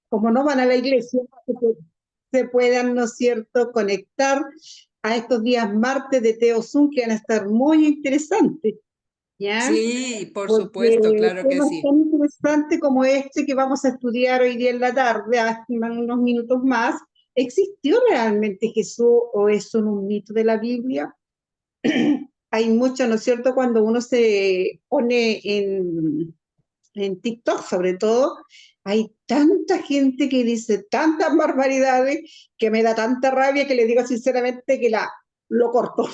como no van a la iglesia, se puedan, ¿no es cierto?, conectar a estos días martes de Teo Zoom, que van a estar muy interesantes, ¿ya? Sí, por Porque supuesto, claro que temas sí. tan interesantes como este que vamos a estudiar hoy día en la tarde, hasta unos minutos más, ¿existió realmente Jesús o es solo un mito de la Biblia? Hay mucho, ¿no es cierto?, cuando uno se pone en TikTok sobre todo, hay tanta gente que dice tantas barbaridades que me da tanta rabia que le digo sinceramente que lo corto,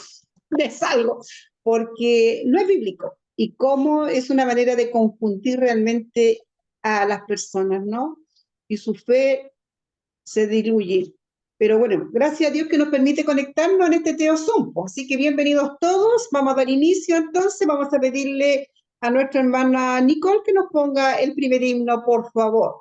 le salgo, porque no es bíblico. Y cómo es una manera de confundir realmente a las personas, ¿no? Y su fe se diluye. Pero bueno, gracias a Dios que nos permite conectarnos en este Teo Zoom. Así que bienvenidos todos. Vamos a dar inicio entonces. Vamos a pedirle a nuestra hermana Nicole que nos ponga el primer himno, por favor.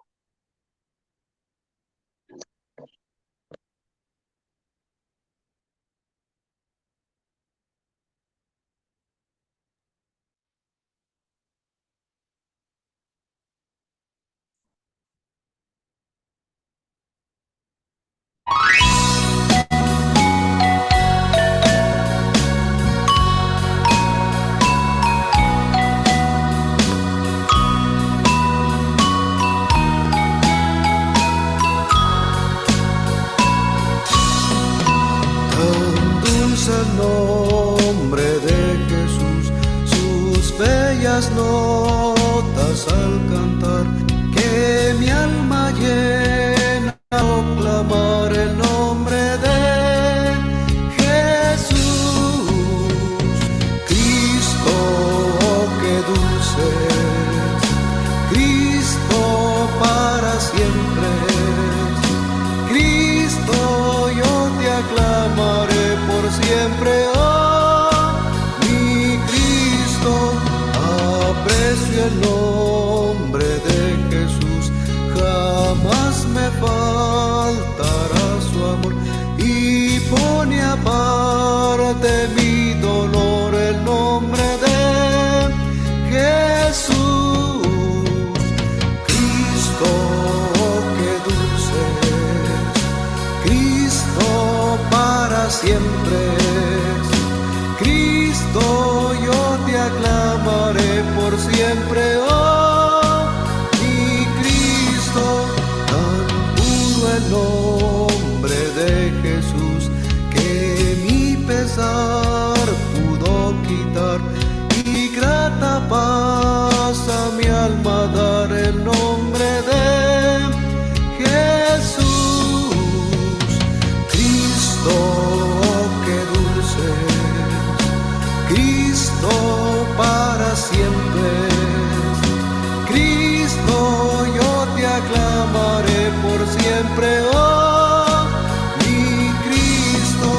Tan dulce el nombre de Jesús, sus bellas notas al cantar, que mi alma llena al clamar el nombre de Jesús. Cristo, oh, qué dulce es, Cristo para siempre es. Cristo, yo te aclamaré por siempre, oh, mi Cristo. Aprecio el nombre de Jesús, jamás me faltará su amor, y pone aparte mi dolor el nombre de Jesús. Cristo, oh, qué dulce es, Cristo para siempre es. Cristo, yo te aclamaré por siempre, oh, mi Cristo. Tan puro el nombre de Jesús, que mi pesar pudo quitar, y grata paz a mi alma dar el nombre de Jesús. Cristo, oh, qué dulce es, Cristo para siempre es. Cristo, yo te aclamaré por siempre, oh, mi Cristo.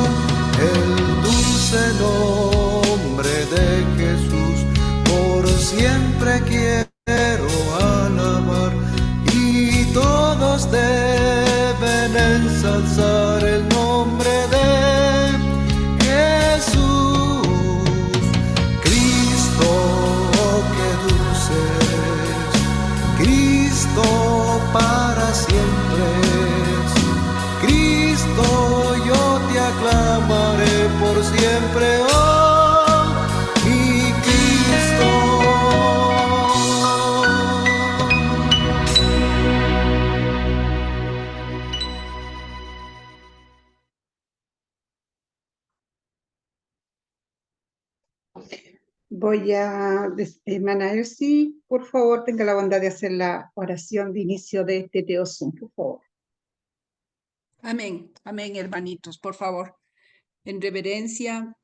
El dulce nombre de Jesús por siempre quiero alabar, y todos deben ensalzar el nombre de Jesús. Cristo, oh, qué dulce es, Cristo para siempre es. Cristo, yo te aclamaré por siempre, oh, mi Cristo. Voy a, hermana Elsie, por favor, tenga la bondad de hacer la oración de inicio de este Teo Zoom, por favor. Amén, amén, hermanitos, por favor. En reverencia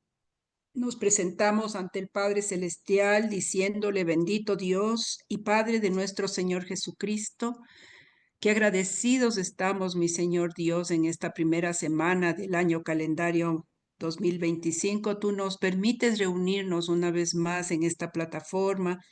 nos presentamos ante el Padre Celestial diciéndole: bendito Dios y Padre de nuestro Señor Jesucristo, que agradecidos estamos, mi Señor Dios, en esta primera semana del año calendario 2025. Tú nos permites reunirnos una vez más en esta plataforma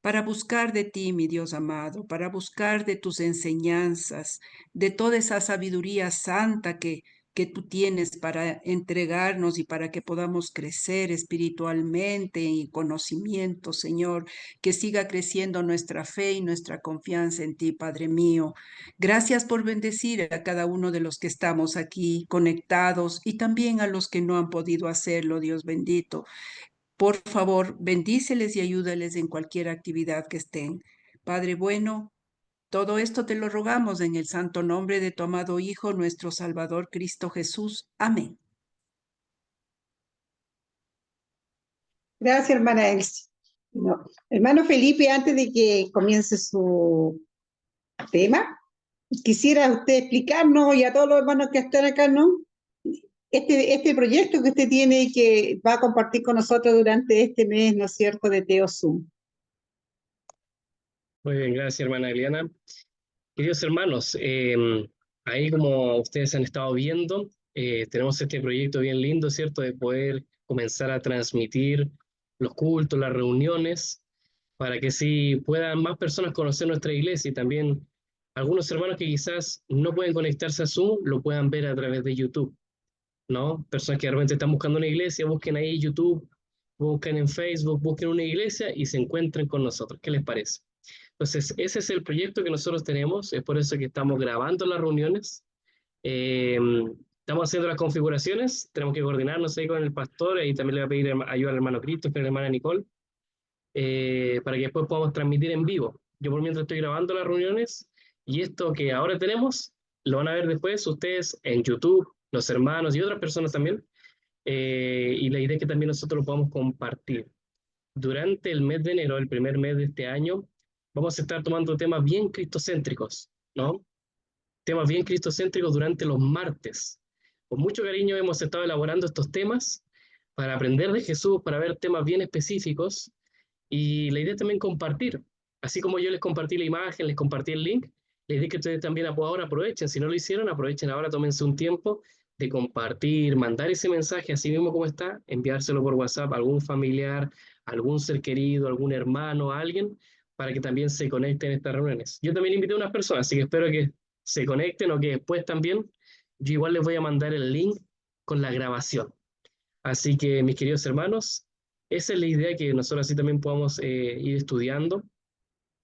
para buscar de ti, mi Dios amado, para buscar de tus enseñanzas, de toda esa sabiduría santa que que tú tienes para entregarnos y para que podamos crecer espiritualmente y conocimiento, Señor, que siga creciendo nuestra fe y nuestra confianza en ti, Padre mío. Gracias por bendecir a cada uno de los que estamos aquí conectados y también a los que no han podido hacerlo, Dios bendito. Por favor, bendíceles y ayúdales en cualquier actividad que estén. Padre bueno, todo esto te lo rogamos en el santo nombre de tu amado Hijo, nuestro Salvador Cristo Jesús. Amén. Gracias, hermana Elsie. No. Hermano Felipe, antes de que comience su tema, quisiera usted explicarnos y a todos los hermanos que están acá, ¿no? Este proyecto que usted tiene y que va a compartir con nosotros durante este mes, ¿no es cierto?, de TeoZoom. Muy bien, gracias, hermana Eliana. Queridos hermanos, ahí como ustedes han estado viendo, tenemos este proyecto bien lindo, ¿cierto?, de poder comenzar a transmitir los cultos, las reuniones, para que sí puedan más personas conocer nuestra iglesia y también algunos hermanos que quizás no pueden conectarse a Zoom, lo puedan ver a través de YouTube, ¿no? Personas que de repente están buscando una iglesia, busquen ahí YouTube, busquen en Facebook, busquen una iglesia y se encuentren con nosotros. ¿Qué les parece? Entonces, ese es el proyecto que nosotros tenemos, es por eso que estamos grabando las reuniones, estamos haciendo las configuraciones, tenemos que coordinarnos ahí con el pastor y también le voy a pedir ayuda al hermano Cristo, a la hermana Nicole, para que después podamos transmitir en vivo. Yo por mientras estoy grabando las reuniones y esto que ahora tenemos, lo van a ver después ustedes en YouTube, los hermanos y otras personas también, y la idea es que también nosotros lo podamos compartir. Durante el mes de enero, el primer mes de este año, vamos a estar tomando temas bien cristocéntricos, ¿no? Temas bien cristocéntricos durante los martes. Con mucho cariño hemos estado elaborando estos temas para aprender de Jesús, para ver temas bien específicos, y la idea es también compartir. Así como yo les compartí la imagen, les compartí el link, la idea es que ustedes también ahora aprovechen. Si no lo hicieron, aprovechen ahora, tómense un tiempo de compartir, mandar ese mensaje así mismo como está, enviárselo por WhatsApp a algún familiar, a algún ser querido, a algún hermano, a alguien, para que también se conecten en estas reuniones. Yo también invité a unas personas, así que espero que se conecten o que después también, yo igual les voy a mandar el link con la grabación. Así que, mis queridos hermanos, esa es la idea, que nosotros así también podamos ir estudiando,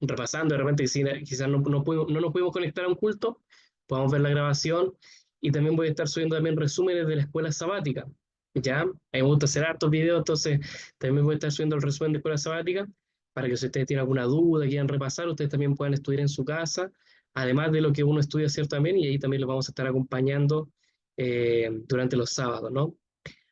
repasando. De repente quizás no nos pudimos conectar a un culto, podamos ver la grabación, y también voy a estar subiendo también resúmenes de la escuela sabática, ¿ya? A mí me gusta hacer hartos videos, entonces también voy a estar subiendo el resumen de escuela sabática, para que si ustedes tienen alguna duda, quieran repasar, ustedes también puedan estudiar en su casa, además de lo que uno estudia hacer también, y ahí también los vamos a estar acompañando durante los sábados, ¿no?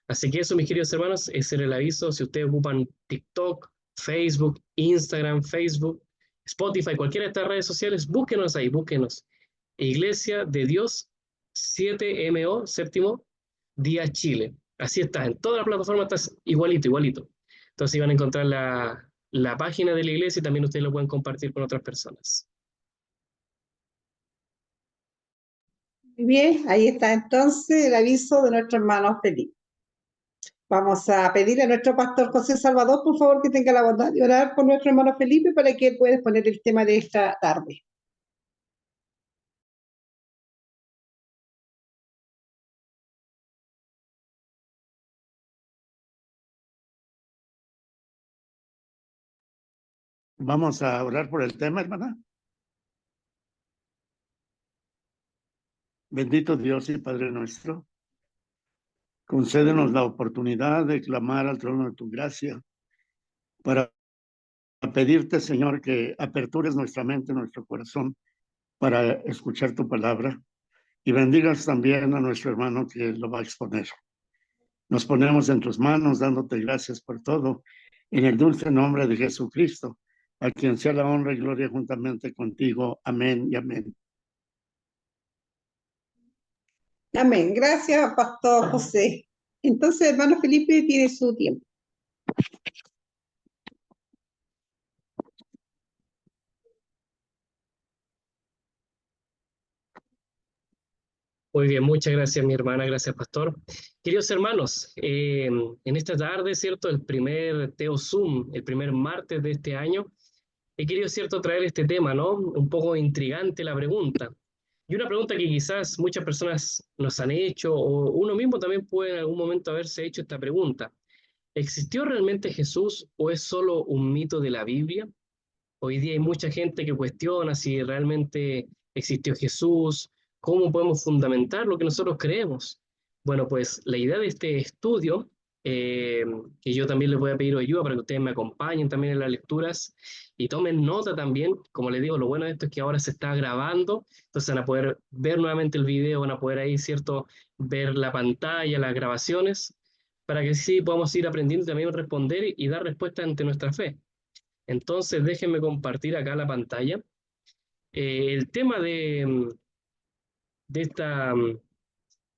Así que eso, mis queridos hermanos, ese era el aviso. Si ustedes ocupan TikTok, Facebook, Instagram, Facebook, Spotify, cualquiera de estas redes sociales, búsquenos ahí, búsquenos. Iglesia de Dios 7MO, séptimo día Chile. Así está, en toda la plataforma está igualito, igualito. Entonces van a encontrar la página de la iglesia y también ustedes lo pueden compartir con otras personas. Muy bien, ahí está entonces el aviso de nuestro hermano Felipe. Vamos a pedirle a nuestro pastor José Salvador, por favor, que tenga la bondad de orar por nuestro hermano Felipe para que él pueda exponer el tema de esta tarde. Vamos a orar por el tema, hermana. Bendito Dios y Padre nuestro, concédenos la oportunidad de clamar al trono de tu gracia para pedirte, Señor, que apertures nuestra mente, nuestro corazón para escuchar tu palabra, y bendigas también a nuestro hermano que lo va a exponer. Nos ponemos en tus manos dándote gracias por todo, en el dulce nombre de Jesucristo, a quien sea la honra y gloria juntamente contigo. Amén y amén. Amén. Gracias, pastor José. Entonces, hermano Felipe tiene su tiempo. Muy bien, muchas gracias, mi hermana, gracias, pastor. Queridos hermanos, en esta tarde, ¿cierto?, el primer TeoZoom, el primer martes de este año, he querido, ¿cierto?, traer este tema, ¿no? Un poco intrigante la pregunta. Y una pregunta que quizás muchas personas nos han hecho, o uno mismo también puede en algún momento haberse hecho esta pregunta. ¿Existió realmente Jesús o es solo un mito de la Biblia? Hoy día hay mucha gente que cuestiona si realmente existió Jesús, cómo podemos fundamentar lo que nosotros creemos. Bueno, pues la idea de este estudio, que yo también les voy a pedir ayuda para que ustedes me acompañen también en las lecturas y tomen nota también. Como les digo, lo bueno de esto es que ahora se está grabando, entonces van a poder ver nuevamente el video, van a poder ahí, ¿cierto?, ver la pantalla, las grabaciones, para que sí podamos ir aprendiendo también a responder y dar respuesta ante nuestra fe. Entonces, déjenme compartir acá la pantalla. El tema de esta,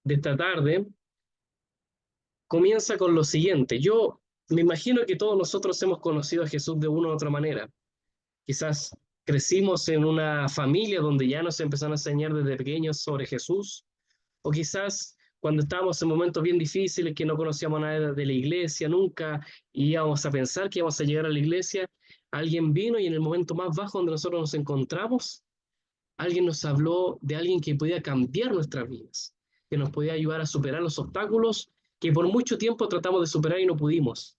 de esta tarde comienza con lo siguiente. Yo me imagino que todos nosotros hemos conocido a Jesús de una u otra manera. Quizás crecimos en una familia donde ya nos empezaron a enseñar desde pequeños sobre Jesús, o quizás cuando estábamos en momentos bien difíciles que no conocíamos nada de la iglesia nunca y íbamos a pensar que íbamos a llegar a la iglesia, alguien vino y en el momento más bajo donde nosotros nos encontramos, alguien nos habló de alguien que podía cambiar nuestras vidas, que nos podía ayudar a superar los obstáculos que por mucho tiempo tratamos de superar y no pudimos,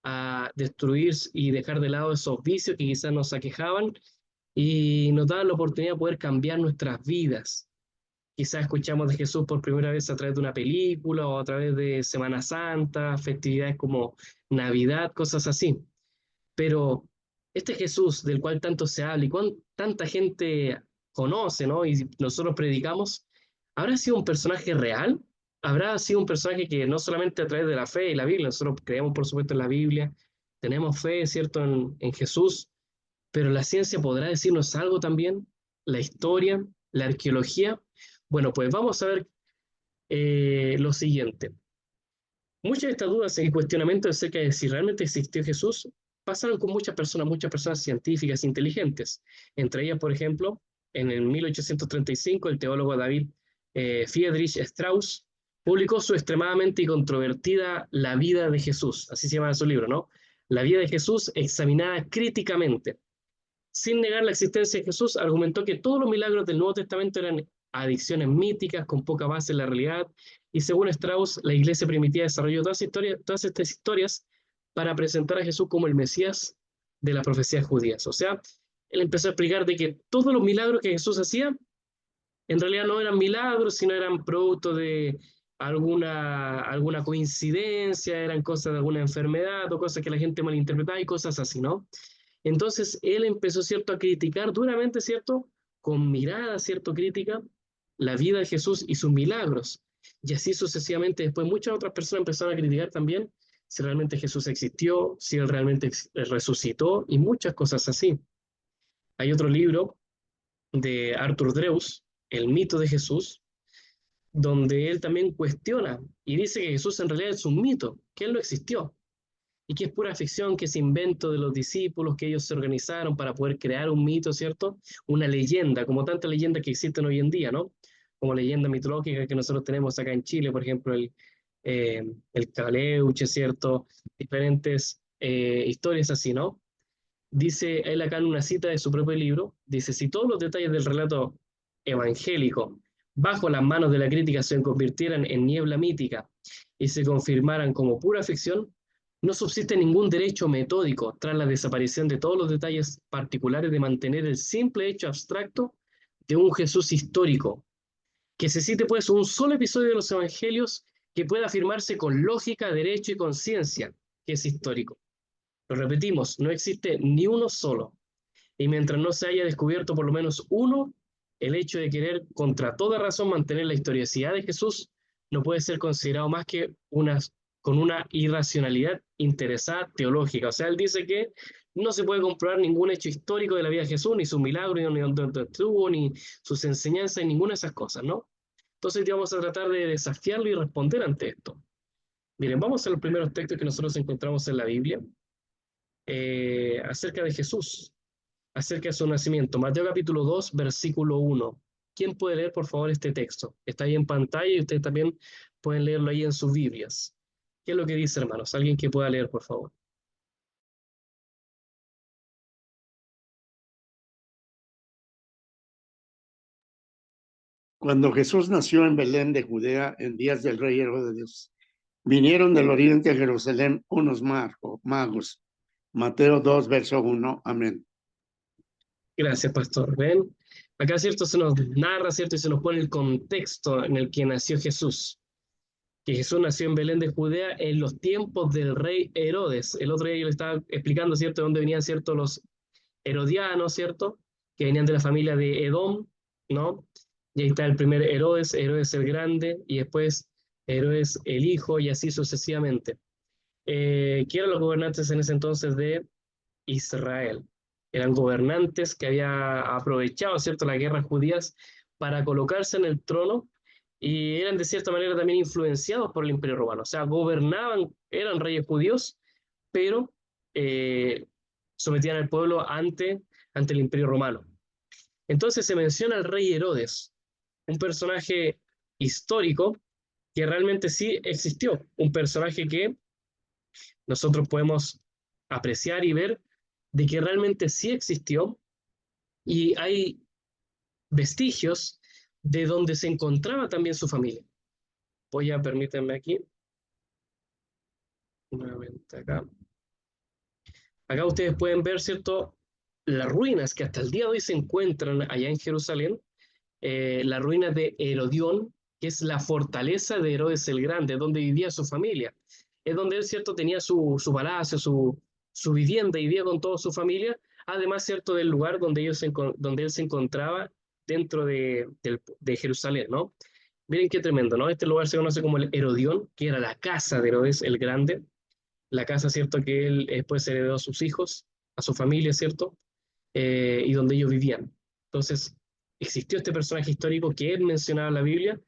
a destruir y dejar de lado esos vicios que quizás nos aquejaban y nos daban la oportunidad de poder cambiar nuestras vidas. Quizás escuchamos de Jesús por primera vez a través de una película o a través de Semana Santa, festividades como Navidad, cosas así. Pero este Jesús del cual tanto se habla y tanta gente conoce, ¿no? Y nosotros predicamos, ¿habrá sido un personaje real? ¿Habrá sido un personaje que no solamente a través de la fe y la Biblia, nosotros creemos por supuesto en la Biblia, tenemos fe, ¿cierto?, en Jesús, pero la ciencia podrá decirnos algo también, la historia, la arqueología. Bueno, pues vamos a ver lo siguiente. Muchas de estas dudas y cuestionamientos acerca de si realmente existió Jesús pasaron con muchas personas científicas inteligentes. Entre ellas, por ejemplo, en el 1835, el teólogo David Friedrich Strauss publicó su extremadamente controvertida La vida de Jesús, así se llama su libro, ¿no? La vida de Jesús examinada críticamente. Sin negar la existencia de Jesús, argumentó que todos los milagros del Nuevo Testamento eran adicciones míticas con poca base en la realidad, y según Strauss, la iglesia primitiva desarrolló todas estas historias para presentar a Jesús como el Mesías de las profecías judías. O sea, él empezó a explicar de que todos los milagros que Jesús hacía en realidad no eran milagros, sino eran producto de alguna coincidencia, eran cosas de alguna enfermedad o cosas que la gente malinterpretaba y cosas así, ¿no? Entonces él empezó, ¿cierto?, a criticar duramente, ¿cierto?, con mirada, ¿cierto?, crítica, la vida de Jesús y sus milagros. Y así sucesivamente, después muchas otras personas empezaron a criticar también si realmente Jesús existió, si él realmente resucitó y muchas cosas así. Hay otro libro de Arthur Drews, El mito de Jesús, donde él también cuestiona y dice que Jesús en realidad es un mito, que él no existió y que es pura ficción, que es invento de los discípulos, que ellos se organizaron para poder crear un mito, ¿cierto? Una leyenda, como tantas leyendas que existen hoy en día, ¿no? Como leyenda mitológica que nosotros tenemos acá en Chile, por ejemplo, el Caleuche, ¿cierto? Diferentes historias así, ¿no? Dice él acá en una cita de su propio libro, dice, si todos los detalles del relato evangélico bajo las manos de la crítica se convirtieran en niebla mítica y se confirmaran como pura ficción, no subsiste ningún derecho metódico tras la desaparición de todos los detalles particulares de mantener el simple hecho abstracto de un Jesús histórico. Que se cite pues un solo episodio de los evangelios que pueda afirmarse con lógica, derecho y conciencia que es histórico. Lo repetimos, no existe ni uno solo. Y mientras no se haya descubierto por lo menos uno, el hecho de querer contra toda razón mantener la historicidad de Jesús no puede ser considerado más que con una irracionalidad interesada teológica. O sea, él dice que no se puede comprobar ningún hecho histórico de la vida de Jesús, ni sus milagros, ni dónde estuvo, ni sus enseñanzas, ni ninguna de esas cosas, ¿no? Entonces vamos a tratar de desafiarlo y responder ante esto. Miren, vamos a los primeros textos que nosotros encontramos en la Biblia acerca de Jesús, acerca de su nacimiento. Mateo capítulo 2, versículo 1. ¿Quién puede leer, por favor, este texto? Está ahí en pantalla y ustedes también pueden leerlo ahí en sus Biblias. ¿Qué es lo que dice, hermanos? Alguien que pueda leer, por favor. Cuando Jesús nació en Belén de Judea en días del rey Herodes, vinieron del oriente a Jerusalén unos magos. Mateo 2, verso 1. Amén. Gracias, pastor. ¿Ven? Acá, ¿cierto? Se nos narra, ¿cierto? Y se nos pone el contexto en el que nació Jesús. Que Jesús nació en Belén de Judea en los tiempos del rey Herodes. El otro día yo le estaba explicando, ¿cierto?, de dónde venían, ¿cierto?, los herodianos, ¿cierto?, que venían de la familia de Edom, ¿no? Y ahí está el primer Herodes, Herodes el Grande, y después Herodes el Hijo, y así sucesivamente. Que eran los gobernantes en ese entonces de Israel. Eran gobernantes que habían aprovechado, ¿cierto?, las guerras judías para colocarse en el trono, y eran de cierta manera también influenciados por el Imperio Romano. O sea, gobernaban, eran reyes judíos, pero sometían al pueblo ante el Imperio Romano. Entonces se menciona al rey Herodes, un personaje histórico que realmente sí existió, un personaje que nosotros podemos apreciar y ver de que realmente sí existió, y hay vestigios de donde se encontraba también su familia. Permítanme aquí, nuevamente acá. Acá ustedes pueden ver, ¿cierto?, las ruinas que hasta el día de hoy se encuentran allá en Jerusalén, las ruinas de Herodión, que es la fortaleza de Herodes el Grande, donde vivía su familia. Es donde él, ¿cierto?, tenía su palacio, su vivienda, y vivía con toda su familia, además, ¿cierto?, del lugar donde él se encontraba dentro de Jerusalén, ¿no? Miren qué tremendo, ¿no? Este lugar se conoce como el Herodión, que era la casa de Herodes el Grande, la casa, ¿cierto?, que él después heredó a sus hijos, a su familia, ¿cierto?, y donde ellos vivían. Entonces, existió este personaje histórico que él mencionaba en la Biblia,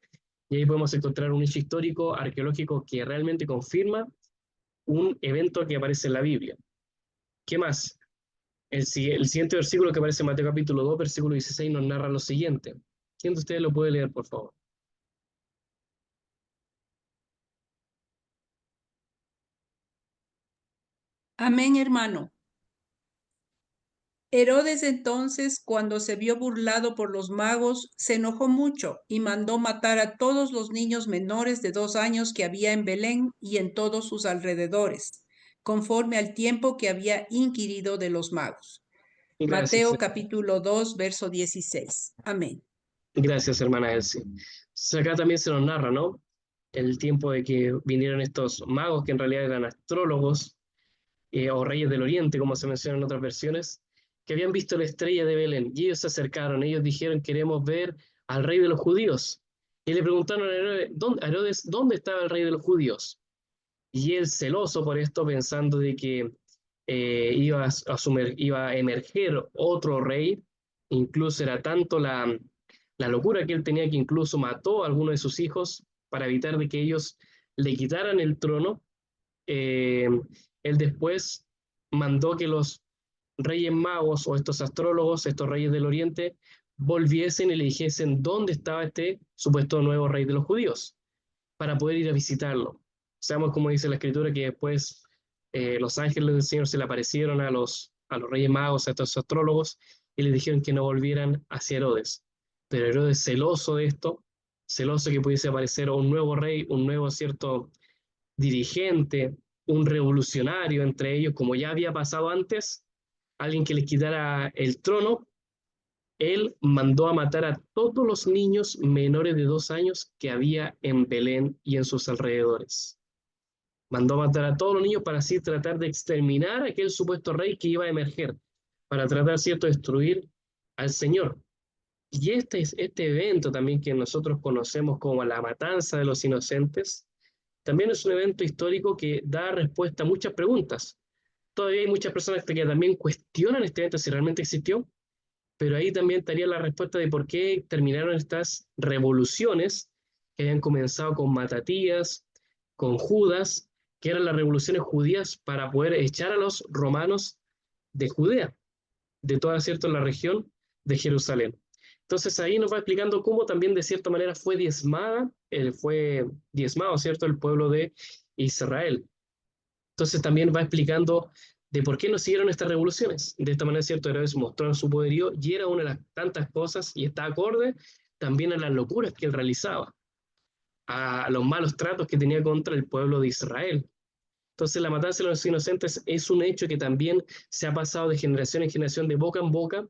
y ahí podemos encontrar un hecho histórico, arqueológico, que realmente confirma un evento que aparece en la Biblia. ¿Qué más? El siguiente versículo, que aparece en Mateo capítulo 2, versículo 16, nos narra lo siguiente. ¿Quién de ustedes lo puede leer, por favor? Amén, hermano. Herodes entonces, cuando se vio burlado por los magos, se enojó mucho y mandó matar a todos los niños menores de 2 años que había en Belén y en todos sus alrededores, conforme al tiempo que había inquirido de los magos. Gracias. Mateo capítulo 2, verso 16. Amén. Gracias, hermana Elsie. Acá también se nos narra, ¿no?, el tiempo de que vinieron estos magos, que en realidad eran astrólogos, o reyes del oriente, como se menciona en otras versiones, que habían visto la estrella de Belén, y ellos se acercaron, ellos dijeron: queremos ver al rey de los judíos. Y le preguntaron a Herodes, ¿dónde estaba el rey de los judíos? Y él, celoso por esto, pensando de que iba a emerger otro rey, incluso era tanto la locura que él tenía, que incluso mató a alguno de sus hijos para evitar de que ellos le quitaran el trono. Él después mandó que los reyes magos, o estos astrólogos, estos reyes del oriente, volviesen y le dijesen dónde estaba este supuesto nuevo rey de los judíos, para poder ir a visitarlo. Sabemos, como dice la escritura, que después los ángeles del Señor se le aparecieron a los reyes magos, a estos astrólogos, y les dijeron que no volvieran hacia Herodes. Pero Herodes, celoso de esto, celoso que pudiese aparecer un nuevo rey, un nuevo, cierto, dirigente, un revolucionario entre ellos, como ya había pasado antes, alguien que les quitara el trono, él mandó a matar a todos los niños menores de 2 años que había en Belén y en sus alrededores. Mandó a matar a todos los niños para así tratar de exterminar a aquel supuesto rey que iba a emerger, para tratar, ¿cierto?, de destruir al Señor. Y este evento también, que nosotros conocemos como la matanza de los inocentes, también es un evento histórico que da respuesta a muchas preguntas. Todavía hay muchas personas que también cuestionan este evento, si realmente existió, pero ahí también estaría la respuesta de por qué terminaron estas revoluciones que habían comenzado con Matatías, con Judas, que eran las revoluciones judías para poder echar a los romanos de Judea, de toda, ¿cierto?, la región de Jerusalén. Entonces ahí nos va explicando cómo también de cierta manera fue diezmado, ¿cierto?, el pueblo de Israel. Entonces también va explicando de por qué no siguieron estas revoluciones. De esta manera, ¿cierto?, Herodes mostró su poderío, y era una de las tantas cosas, y está acorde también a las locuras que él realizaba, a los malos tratos que tenía contra el pueblo de Israel. Entonces la matanza de los inocentes es un hecho que también se ha pasado de generación en generación, de boca en boca,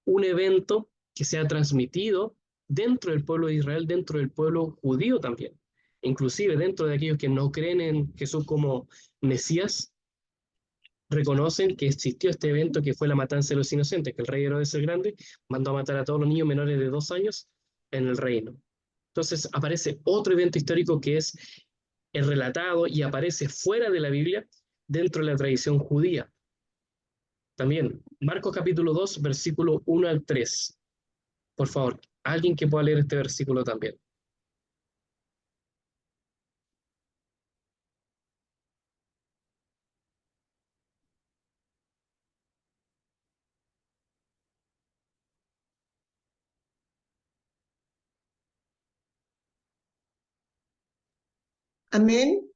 un evento que se ha transmitido dentro del pueblo de Israel, dentro del pueblo judío también, inclusive dentro de aquellos que no creen en Jesús como Mesías, reconocen que existió este evento que fue la matanza de los inocentes, que el rey Herodes el Grande mandó a matar a todos los niños menores de 2 años en el reino. Entonces aparece otro evento histórico que es el relatado y aparece fuera de la Biblia dentro de la tradición judía. También, Marcos capítulo 2, versículo 1 al 3. Por favor, alguien que pueda leer este versículo también. Amén.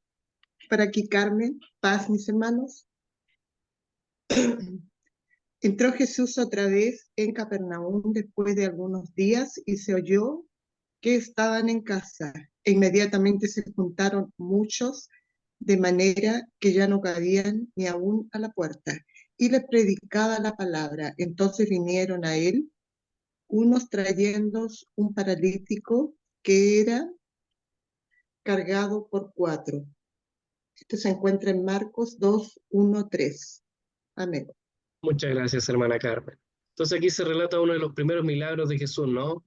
Para aquí, Carmen. Paz, mis hermanos. Entró Jesús otra vez en Capernaum después de algunos días y se oyó que estaban en casa. E inmediatamente se juntaron muchos, de manera que ya no cabían ni aún a la puerta. Y les predicaba la palabra. Entonces vinieron a él unos trayendo un paralítico que era cargado por 4. Esto se encuentra en Marcos 2, 1, 3. Amén. Muchas gracias, hermana Carmen. Entonces aquí se relata uno de los primeros milagros de Jesús, ¿no?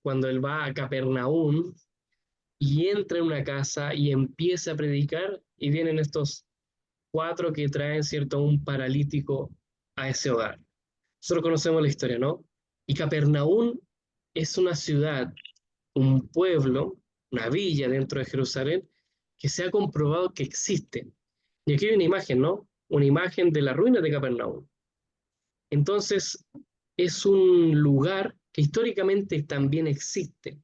Cuando él va a Capernaum y entra en una casa y empieza a predicar y vienen estos 4 que traen, ¿cierto?, un paralítico a ese hogar. Nosotros conocemos la historia, ¿no? Y Capernaum es una ciudad, un pueblo, una villa dentro de Jerusalén, que se ha comprobado que existe. Y aquí hay una imagen, ¿no? Una imagen de la ruina de Capernaum. Entonces, es un lugar que históricamente también existe.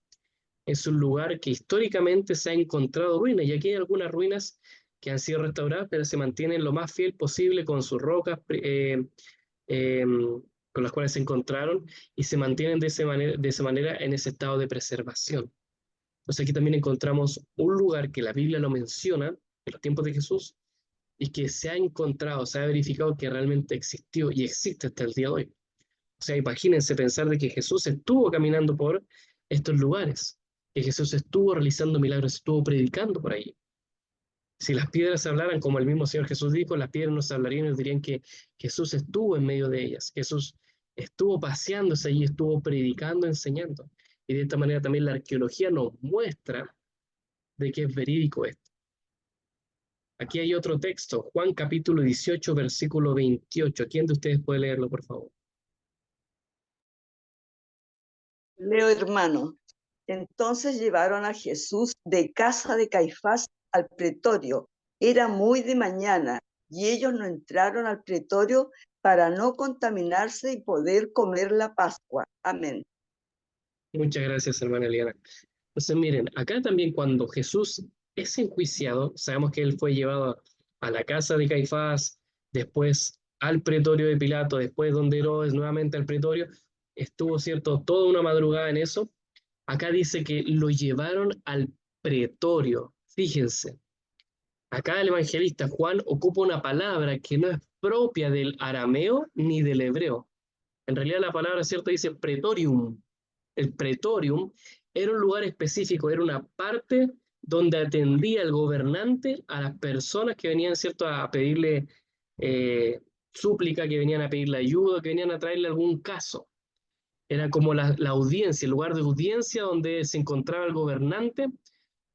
Es un lugar que históricamente se ha encontrado ruinas, y aquí hay algunas ruinas que han sido restauradas, pero se mantienen lo más fiel posible con sus rocas con las cuales se encontraron, y se mantienen de esa manera en ese estado de preservación. Entonces aquí también encontramos un lugar que la Biblia lo menciona en los tiempos de Jesús, y que se ha encontrado, se ha verificado que realmente existió y existe hasta el día de hoy. O sea, imagínense pensar de que Jesús estuvo caminando por estos lugares, que Jesús estuvo realizando milagros, estuvo predicando por ahí. Si las piedras hablaran, como el mismo Señor Jesús dijo, las piedras nos hablarían y nos dirían que Jesús estuvo en medio de ellas, Jesús estuvo paseándose allí, estuvo predicando, enseñando. Y de esta manera también la arqueología nos muestra de que es verídico esto. Aquí hay otro texto, Juan capítulo 18, versículo 28. ¿Quién de ustedes puede leerlo, por favor? Leo, hermano. Entonces llevaron a Jesús de casa de Caifás al pretorio. Era muy de mañana y ellos no entraron al pretorio para no contaminarse y poder comer la Pascua. Amén. Muchas gracias, hermana Eliana. Entonces, miren, acá también cuando Jesús es enjuiciado, sabemos que él fue llevado a la casa de Caifás, después al pretorio de Pilato, después donde Herodes, nuevamente al pretorio, estuvo, ¿cierto?, toda una madrugada en eso. Acá dice que lo llevaron al pretorio. Fíjense, acá el evangelista Juan ocupa una palabra que no es propia del arameo ni del hebreo. En realidad la palabra, ¿cierto?, dice pretorium. El pretorium era un lugar específico, era una parte donde atendía el gobernante a las personas que venían, ¿cierto?, a pedirle súplica, que venían a pedirle ayuda, que venían a traerle algún caso. Era como la audiencia, el lugar de audiencia donde se encontraba el gobernante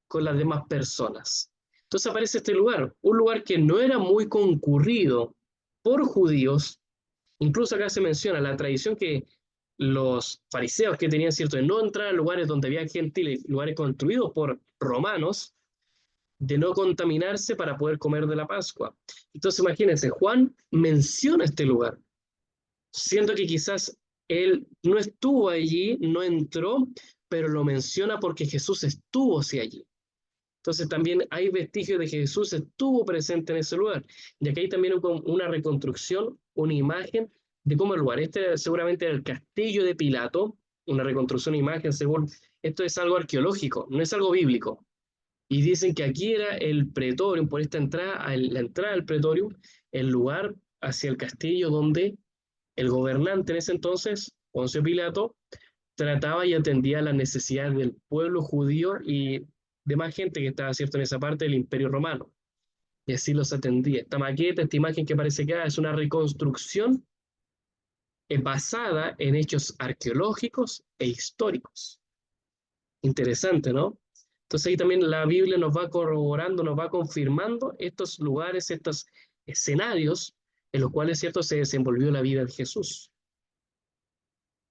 con las demás personas. Entonces aparece este lugar, un lugar que no era muy concurrido por judíos. Incluso acá se menciona la tradición que los fariseos que tenían, cierto, de no entrar a lugares donde había gentiles, lugares construidos por romanos, de no contaminarse para poder comer de la Pascua. Entonces imagínense, Juan menciona este lugar, siendo que quizás él no estuvo allí, no entró, pero lo menciona porque Jesús estuvo sí allí. Entonces también hay vestigios de que Jesús estuvo presente en ese lugar. Y aquí hay también una reconstrucción, una imagen de cómo el lugar. Este seguramente era el castillo de Pilato, una reconstrucción de imagen según, esto es algo arqueológico, no es algo bíblico. Y dicen que aquí era el pretorium, por esta entrada, la entrada al pretorium, el lugar hacia el castillo donde el gobernante en ese entonces, Poncio Pilato, trataba y atendía las necesidades del pueblo judío y demás gente que estaba, cierto, en esa parte del Imperio Romano. Y así los atendía. Esta maqueta, esta imagen que parece que es una reconstrucción basada en hechos arqueológicos e históricos. Interesante, ¿no? Entonces ahí también la Biblia nos va corroborando, nos va confirmando estos lugares, estos escenarios en los cuales, cierto, se desenvolvió la vida de Jesús.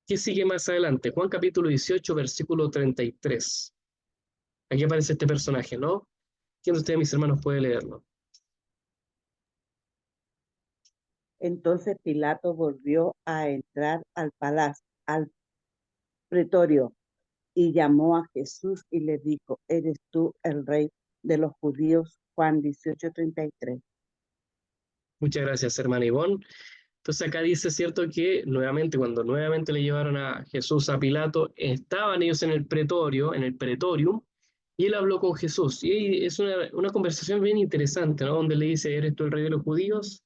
¿Qué sigue más adelante? Juan capítulo 18, versículo 33. Aquí aparece este personaje, ¿no? ¿Quién de ustedes, mis hermanos, puede leerlo? Entonces Pilato volvió a entrar al palacio, al pretorio, y llamó a Jesús y le dijo: ¿Eres tú el rey de los judíos? Juan 18:33. Muchas gracias, hermana Ivonne. Entonces acá dice, cierto, que nuevamente, cuando nuevamente le llevaron a Jesús a Pilato, estaban ellos en el pretorio, en el pretorium, y él habló con Jesús. Y es una conversación bien interesante, ¿no? Donde le dice: ¿eres tú el rey de los judíos?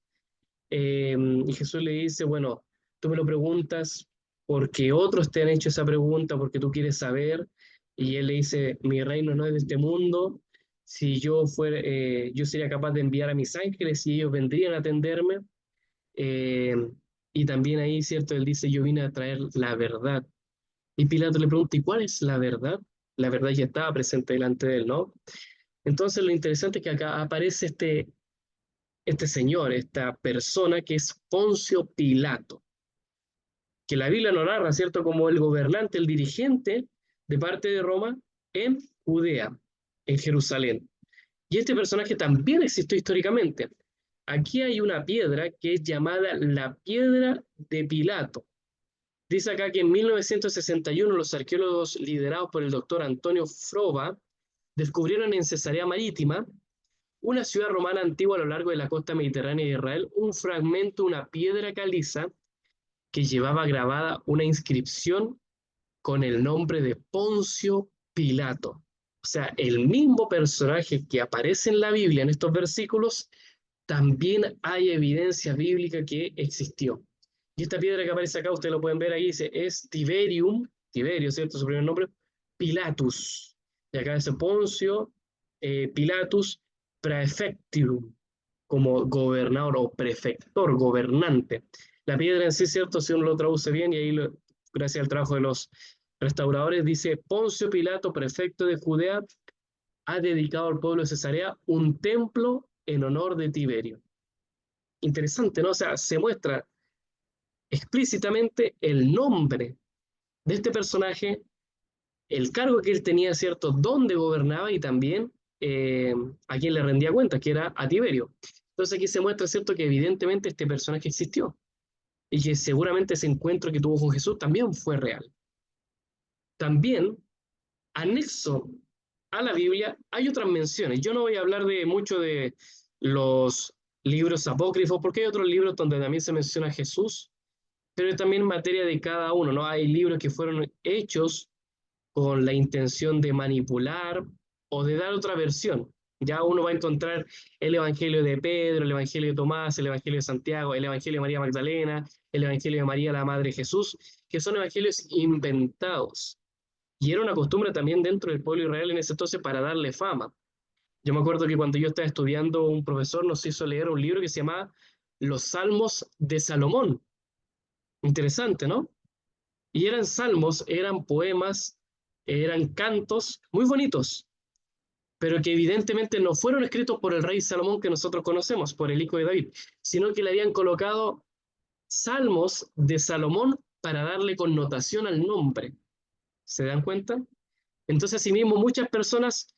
Y Jesús le dice: bueno, tú me lo preguntas porque otros te han hecho esa pregunta, porque tú quieres saber. Y él le dice: mi reino no es de este mundo. Si yo fuera, yo sería capaz de enviar a mis ángeles y ellos vendrían a atenderme. Eh, y también ahí, cierto, él dice: yo vine a traer la verdad. Y Pilato le pregunta: ¿y cuál es la verdad? La verdad ya estaba presente delante de él, ¿no? Entonces lo interesante es que acá aparece este señor, esta persona que es Poncio Pilato, que la Biblia lo narra, ¿cierto?, como el gobernante, el dirigente de parte de Roma en Judea, en Jerusalén. Y este personaje también existió históricamente. Aquí hay una piedra que es llamada la piedra de Pilato. Dice acá que en 1961 los arqueólogos liderados por el doctor Antonio Frova descubrieron en Cesarea Marítima, una ciudad romana antigua a lo largo de la costa mediterránea de Israel, un fragmento, una piedra caliza que llevaba grabada una inscripción con el nombre de Poncio Pilato. O sea, el mismo personaje que aparece en la Biblia en estos versículos, también hay evidencia bíblica que existió. Y esta piedra que aparece acá, ustedes lo pueden ver ahí, dice, es Tiberio, ¿cierto? Su primer nombre, Pilatus. Y acá dice Poncio Pilatus Praefectium, como gobernador o prefector, gobernante. La piedra en sí, ¿cierto? Si uno lo traduce bien, y ahí gracias al trabajo de los restauradores, dice: Poncio Pilato, prefecto de Judea, ha dedicado al pueblo de Cesarea un templo en honor de Tiberio. Interesante, ¿no? O sea, se muestra explícitamente el nombre de este personaje, el cargo que él tenía, ¿cierto?, dónde gobernaba y también a quién le rendía cuenta, que era a Tiberio. Entonces aquí se muestra, ¿cierto?, que evidentemente este personaje existió y que seguramente ese encuentro que tuvo con Jesús también fue real. También, anexo a la Biblia, hay otras menciones. Yo no voy a hablar mucho de los libros apócrifos, porque hay otros libros donde también se menciona a Jesús, pero también en materia de cada uno, ¿no? Hay libros que fueron hechos con la intención de manipular o de dar otra versión. Ya uno va a encontrar el Evangelio de Pedro, el Evangelio de Tomás, el Evangelio de Santiago, el Evangelio de María Magdalena, el Evangelio de María, la Madre de Jesús, que son evangelios inventados. Y era una costumbre también dentro del pueblo de Israel en ese entonces para darle fama. Yo me acuerdo que cuando yo estaba estudiando, un profesor nos hizo leer un libro que se llamaba Los Salmos de Salomón. Interesante, ¿no? Y eran salmos, eran poemas, eran cantos muy bonitos, pero que evidentemente no fueron escritos por el rey Salomón que nosotros conocemos, por el hijo de David, sino que le habían colocado salmos de Salomón para darle connotación al nombre. ¿Se dan cuenta? Entonces, asimismo, muchas personas,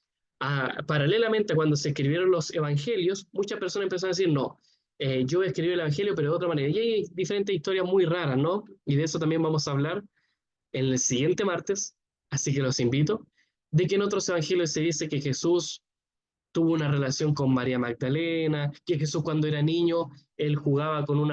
paralelamente a cuando se escribieron los evangelios, muchas personas empezaron a decir: no, yo voy a escribir el evangelio, pero de otra manera. Y hay diferentes historias muy raras, ¿no? Y de eso también vamos a hablar en el siguiente martes, así que los invito, de que en otros evangelios se dice que Jesús tuvo una relación con María Magdalena, que Jesús cuando era niño, él jugaba con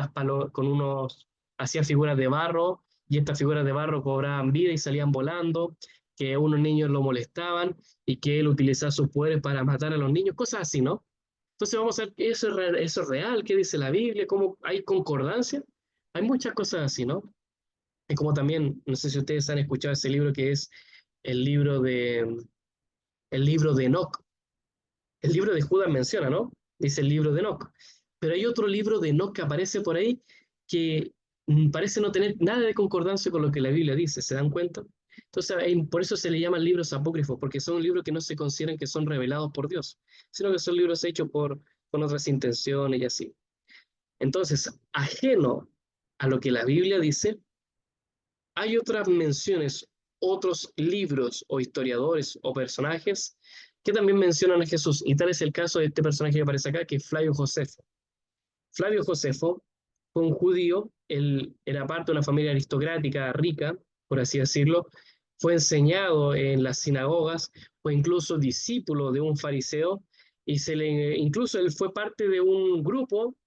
hacía figuras de barro, y estas figuras de barro cobraban vida y salían volando, que unos niños lo molestaban y que él utilizaba sus poderes para matar a los niños, cosas así, ¿no? Entonces vamos a ver, ¿eso es real? ¿Qué dice la Biblia? ¿Cómo hay concordancia? Hay muchas cosas así, ¿no? Y como también, no sé si ustedes han escuchado ese libro que es el libro de, el libro de Enoc. El libro de Judas menciona, ¿no? Dice el libro de Enoc. Pero hay otro libro de Enoc que aparece por ahí que parece no tener nada de concordancia con lo que la Biblia dice, ¿se dan cuenta? Entonces, por eso se le llaman libros apócrifos, porque son libros que no se consideran que son revelados por Dios, sino que son libros hechos con otras intenciones y así. Entonces, ajeno a lo que la Biblia dice, hay otras menciones, otros libros o historiadores o personajes que también mencionan a Jesús, y tal es el caso de este personaje que aparece acá, que es Flavio Josefo. Flavio Josefo fue un judío, él era parte de una familia aristocrática rica, por así decirlo, fue enseñado en las sinagogas, fue incluso discípulo de un fariseo, y incluso él fue parte de un grupo,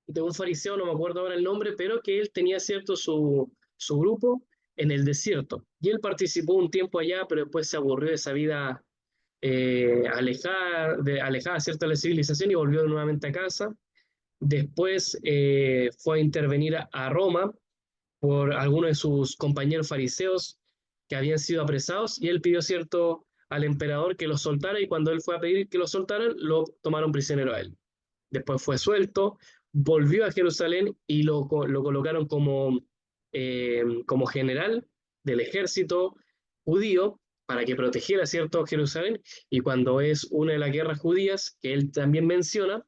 de un fariseo, no me acuerdo ahora el nombre, pero que él tenía cierto su grupo en el desierto. Y él participó un tiempo allá, pero después se aburrió de esa vida alejada, ¿cierto?, de la civilización y volvió nuevamente a casa. Después fue a intervenir a Roma por algunos de sus compañeros fariseos que habían sido apresados, y él pidió cierto al emperador que los soltara, y cuando él fue a pedir que lo soltaran, lo tomaron prisionero a él. Después fue suelto, volvió a Jerusalén y lo colocaron como general del ejército judío para que protegiera, ¿cierto?, Jerusalén, y cuando es una de las guerras judías, que él también menciona,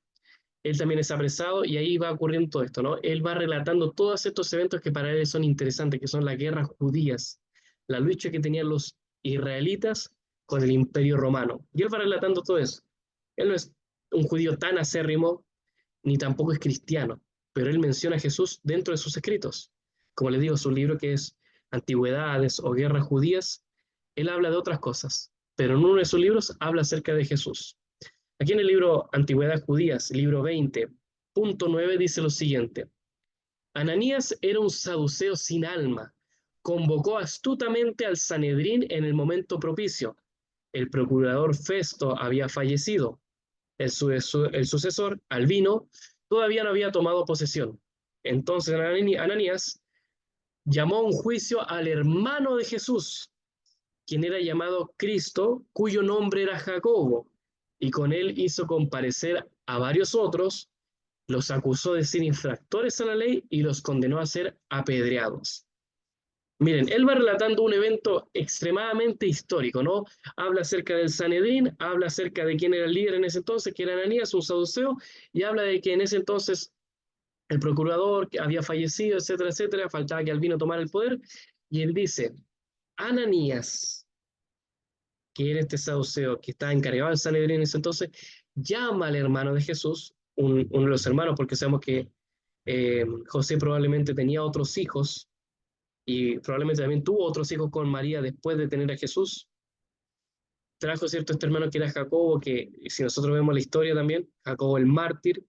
él también es apresado y ahí va ocurriendo todo esto, ¿no? Él va relatando todos estos eventos que para él son interesantes, que son las guerras judías, la lucha que tenían los israelitas con el imperio romano. Y él va relatando todo eso. Él no es un judío tan acérrimo, ni tampoco es cristiano, pero él menciona a Jesús dentro de sus escritos. Como les digo, su libro que es Antigüedades o Guerras Judías, él habla de otras cosas, pero en uno de sus libros habla acerca de Jesús. Aquí en el libro Antigüedades Judías, libro 20.9, dice lo siguiente: Ananías era un saduceo sin alma, convocó astutamente al Sanedrín en el momento propicio. El procurador Festo había fallecido. El sucesor, Albino, todavía no había tomado posesión. Entonces Ananías llamó a un juicio al hermano de Jesús, quien era llamado Cristo, cuyo nombre era Jacobo, y con él hizo comparecer a varios otros, los acusó de ser infractores a la ley y los condenó a ser apedreados. Miren, él va relatando un evento extremadamente histórico, ¿no? Habla acerca del Sanedrín, habla acerca de quién era el líder en ese entonces, que era Ananías, un saduceo, y habla de que en ese entonces el procurador había fallecido, etcétera, faltaba que Albino tomara el poder, y él dice: Ananías, que era este saduceo que estaba encargado del Sanedrín en ese entonces, llama al hermano de Jesús, uno de los hermanos, porque sabemos que José probablemente tenía otros hijos, y probablemente también tuvo otros hijos con María después de tener a Jesús. Trajo, ¿cierto?, este hermano que era Jacobo, que si nosotros vemos la historia también, Jacobo el mártir,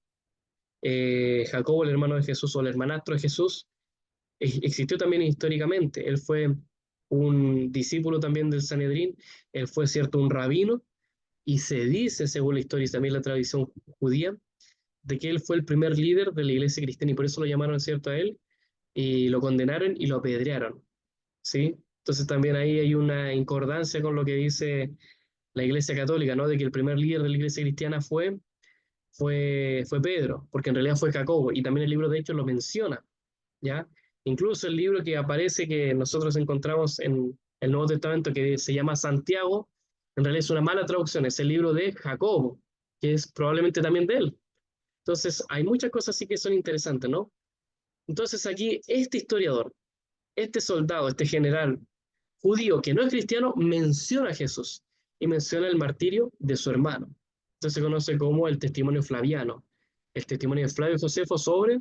Jacobo el hermano de Jesús o el hermanastro de Jesús, existió también históricamente. Él fue un discípulo también del Sanedrín, él fue, ¿cierto?, un rabino, y se dice, según la historia y también la tradición judía, de que él fue el primer líder de la iglesia cristiana, y por eso lo llamaron, ¿cierto?, a él, y lo condenaron y lo apedrearon, ¿sí? Entonces también ahí hay una incordancia con lo que dice la Iglesia Católica, ¿no? De que el primer líder de la Iglesia cristiana fue Pedro, porque en realidad fue Jacobo, y también el libro de Hechos lo menciona, ¿ya? Incluso el libro que aparece, que nosotros encontramos en el Nuevo Testamento, que se llama Santiago, en realidad es una mala traducción, es el libro de Jacobo, que es probablemente también de él. Entonces hay muchas cosas así que son interesantes, ¿no? Entonces aquí este historiador, este soldado, este general judío que no es cristiano, menciona a Jesús y menciona el martirio de su hermano. Entonces se conoce como el testimonio flaviano, el testimonio de Flavio Josefo sobre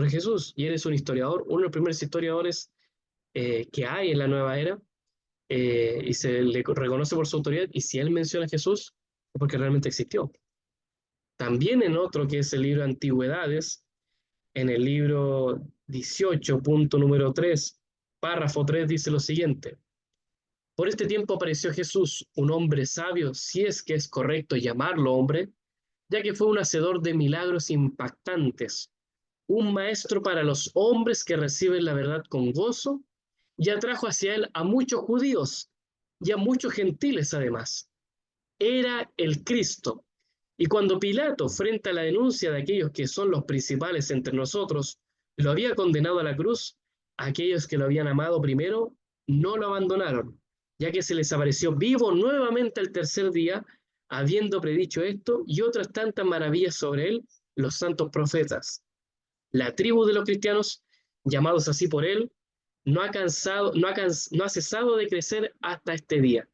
Jesús. Y él es un historiador, uno de los primeros historiadores que hay en la nueva era, y se le reconoce por su autoridad, y si él menciona a Jesús es porque realmente existió. También en otro, que es el libro Antigüedades, en el libro 18, punto número 3, párrafo 3, dice lo siguiente. Por este tiempo apareció Jesús, un hombre sabio, si es que es correcto llamarlo hombre, ya que fue un hacedor de milagros impactantes, un maestro para los hombres que reciben la verdad con gozo, y atrajo hacia él a muchos judíos y a muchos gentiles además. Era el Cristo. Y cuando Pilato, frente a la denuncia de aquellos que son los principales entre nosotros, lo había condenado a la cruz, aquellos que lo habían amado primero no lo abandonaron, ya que se les apareció vivo nuevamente al tercer día, habiendo predicho esto y otras tantas maravillas sobre él, los santos profetas. La tribu de los cristianos, llamados así por él, no ha cesado de crecer hasta este día.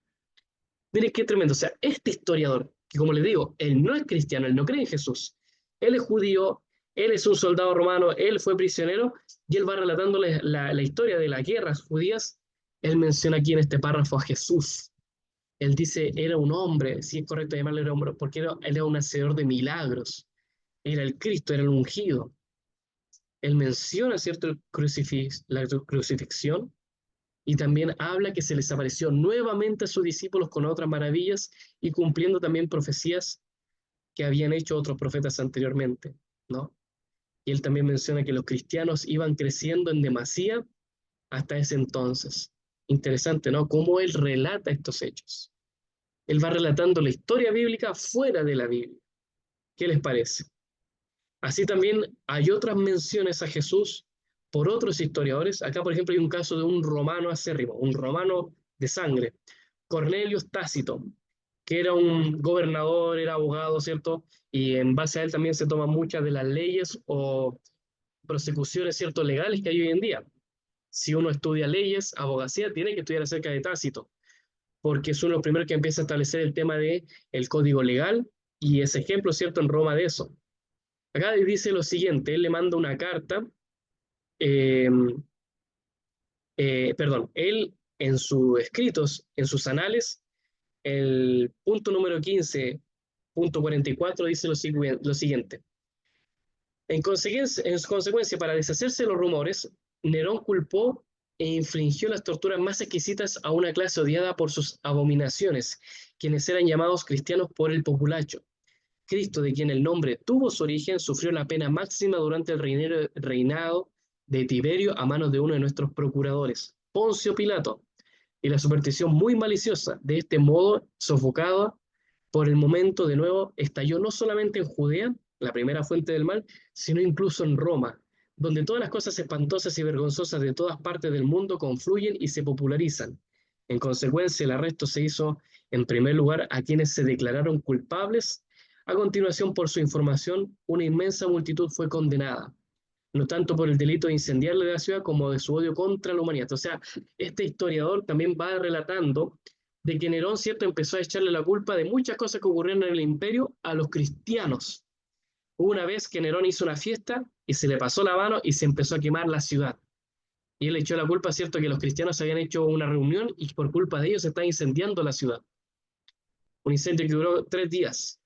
Miren qué tremendo. O sea, este historiador, que como les digo, él no es cristiano, él no cree en Jesús. Él es judío, él es un soldado romano, él fue prisionero, y él va relatando la historia de las guerras judías. Él menciona aquí en este párrafo a Jesús. Él dice, era un hombre, si es correcto llamarle era hombre, porque él era un hacedor de milagros. Era el Cristo, era el ungido. Él menciona, ¿cierto?, la crucifixión, y también habla que se les apareció nuevamente a sus discípulos con otras maravillas y cumpliendo también profecías que habían hecho otros profetas anteriormente, ¿no? Y él también menciona que los cristianos iban creciendo en demasía hasta ese entonces. Interesante, ¿no? Cómo él relata estos hechos. Él va relatando la historia bíblica fuera de la Biblia. ¿Qué les parece? Así también hay otras menciones a Jesús por otros historiadores. Acá, por ejemplo, hay un caso de un romano acérrimo, un romano de sangre, Cornelio Tácito, que era un gobernador, era abogado, ¿cierto? Y en base a él también se toman muchas de las leyes o persecuciones, ¿cierto?, legales que hay hoy en día. Si uno estudia leyes, abogacía, tiene que estudiar acerca de Tácito, porque es uno de los primeros que empieza a establecer el tema del código legal, y es ejemplo, ¿cierto?, en Roma de eso. Acá dice lo siguiente, él le manda una carta, él en sus escritos, en sus anales, el punto número 15, punto 44, dice lo siguiente. En consecuencia, para deshacerse de los rumores, Nerón culpó e infligió las torturas más exquisitas a una clase odiada por sus abominaciones, quienes eran llamados cristianos por el populacho. Cristo, de quien el nombre tuvo su origen, sufrió la pena máxima durante el reinado de Tiberio a manos de uno de nuestros procuradores, Poncio Pilato, y la superstición muy maliciosa, de este modo sofocada por el momento, de nuevo estalló no solamente en Judea, la primera fuente del mal, sino incluso en Roma, donde todas las cosas espantosas y vergonzosas de todas partes del mundo confluyen y se popularizan. En consecuencia, el arresto se hizo, en primer lugar, a quienes se declararon culpables. A continuación, por su información, una inmensa multitud fue condenada, no tanto por el delito de incendiarle la ciudad como de su odio contra la humanidad. O sea, este historiador también va relatando de que Nerón, ¿cierto?, empezó a echarle la culpa de muchas cosas que ocurrieron en el imperio a los cristianos. Hubo una vez que Nerón hizo una fiesta y se le pasó la mano y se empezó a quemar la ciudad. Y él echó la culpa, ¿cierto?, que los cristianos habían hecho una reunión y por culpa de ellos se está incendiando la ciudad. Un incendio que duró 3 días.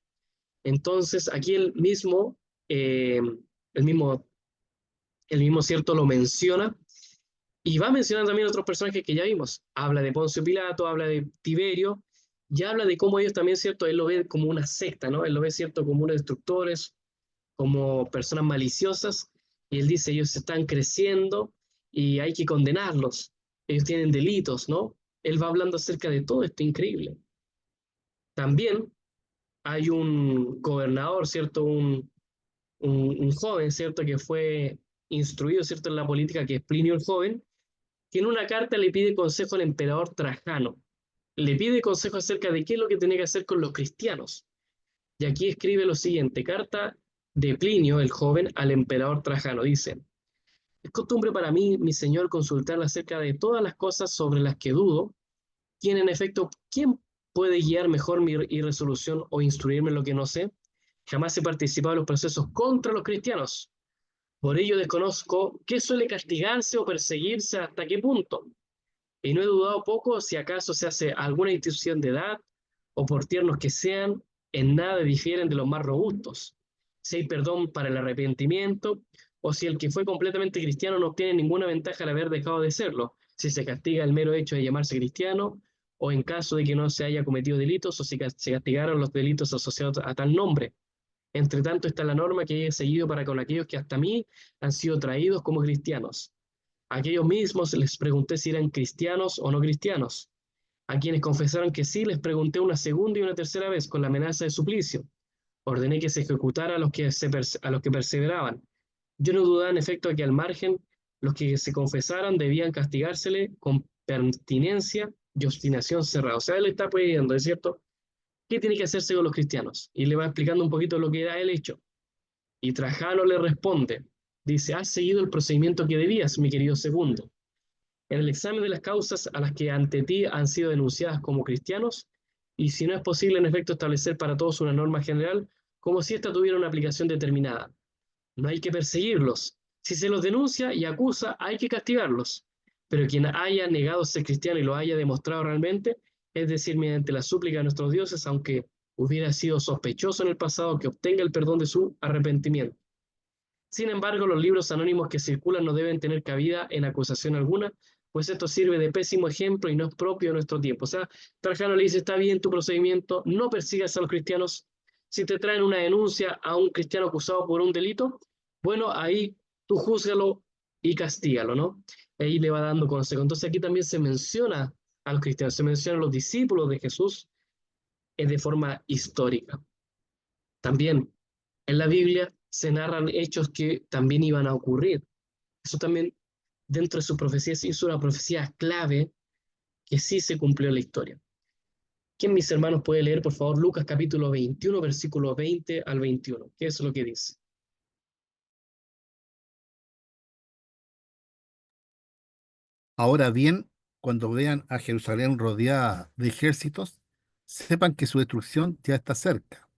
Entonces, aquí el mismo, ¿cierto?, lo menciona, y va mencionando también otros personajes que ya vimos. Habla de Poncio Pilato, habla de Tiberio, y habla de cómo ellos también, ¿cierto?, él lo ve como una secta, ¿no? Él lo ve, ¿cierto?, como unos destructores, como personas maliciosas, y él dice, ellos están creciendo y hay que condenarlos, ellos tienen delitos, ¿no? Él va hablando acerca de todo esto increíble. También hay un gobernador, ¿cierto?, un joven, ¿cierto?, que fue instruido, ¿cierto?, en la política, que es Plinio el Joven, que en una carta le pide consejo al emperador Trajano. Le pide consejo acerca de qué es lo que tenía que hacer con los cristianos. Y aquí escribe lo siguiente, carta de Plinio el Joven al emperador Trajano. Dice, es costumbre para mí, mi señor, consultar acerca de todas las cosas sobre las que dudo, y en efecto, ¿quién puede guiar mejor mi irresolución o instruirme en lo que no sé? Jamás he participado en los procesos contra los cristianos. Por ello desconozco qué suele castigarse o perseguirse, hasta qué punto. Y no he dudado poco si acaso se hace alguna institución de edad, o por tiernos que sean, en nada difieren de los más robustos. Si hay perdón para el arrepentimiento, o si el que fue completamente cristiano no obtiene ninguna ventaja al haber dejado de serlo, si se castiga el mero hecho de llamarse cristiano, o en caso de que no se haya cometido delitos, o si se castigaron los delitos asociados a tal nombre. Entre tanto está la norma que he seguido para con aquellos que hasta mí han sido traídos como cristianos. A aquellos mismos les pregunté si eran cristianos o no cristianos. A quienes confesaron que sí, les pregunté una segunda y una tercera vez con la amenaza de suplicio. Ordené que se ejecutara a los que perseveraban. Yo no dudaba en efecto de que al margen los que se confesaran debían castigársele con pertinencia y obstinación cerrada. O sea, él está pidiendo, ¿es cierto?, ¿qué tiene que hacerse con los cristianos? Y le va explicando un poquito lo que era el hecho. Y Trajano le responde, dice, has seguido el procedimiento que debías, mi querido segundo. En el examen de las causas a las que ante ti han sido denunciadas como cristianos, y si no es posible en efecto establecer para todos una norma general, como si ésta tuviera una aplicación determinada. No hay que perseguirlos. Si se los denuncia y acusa, hay que castigarlos. Pero quien haya negado ser cristiano y lo haya demostrado realmente, es decir, mediante la súplica de nuestros dioses, aunque hubiera sido sospechoso en el pasado, que obtenga el perdón de su arrepentimiento. Sin embargo, los libros anónimos que circulan no deben tener cabida en acusación alguna, pues esto sirve de pésimo ejemplo y no es propio de nuestro tiempo. O sea, Trajano le dice, está bien tu procedimiento, no persigas a los cristianos. Si te traen una denuncia a un cristiano acusado por un delito, bueno, ahí tú júzgalo y castígalo, ¿no? Ahí le va dando consejo. Entonces aquí también se menciona a los cristianos, se menciona a los discípulos de Jesús de forma histórica. También en la Biblia se narran hechos que también iban a ocurrir. Eso también dentro de sus profecías hizo una profecía clave que sí se cumplió en la historia. ¿Quién, mis hermanos, puede leer, por favor, Lucas capítulo 21, versículo 20 al 21? ¿Qué es lo que dice? Ahora bien, cuando vean a Jerusalén rodeada de ejércitos, sepan que su destrucción ya está cerca.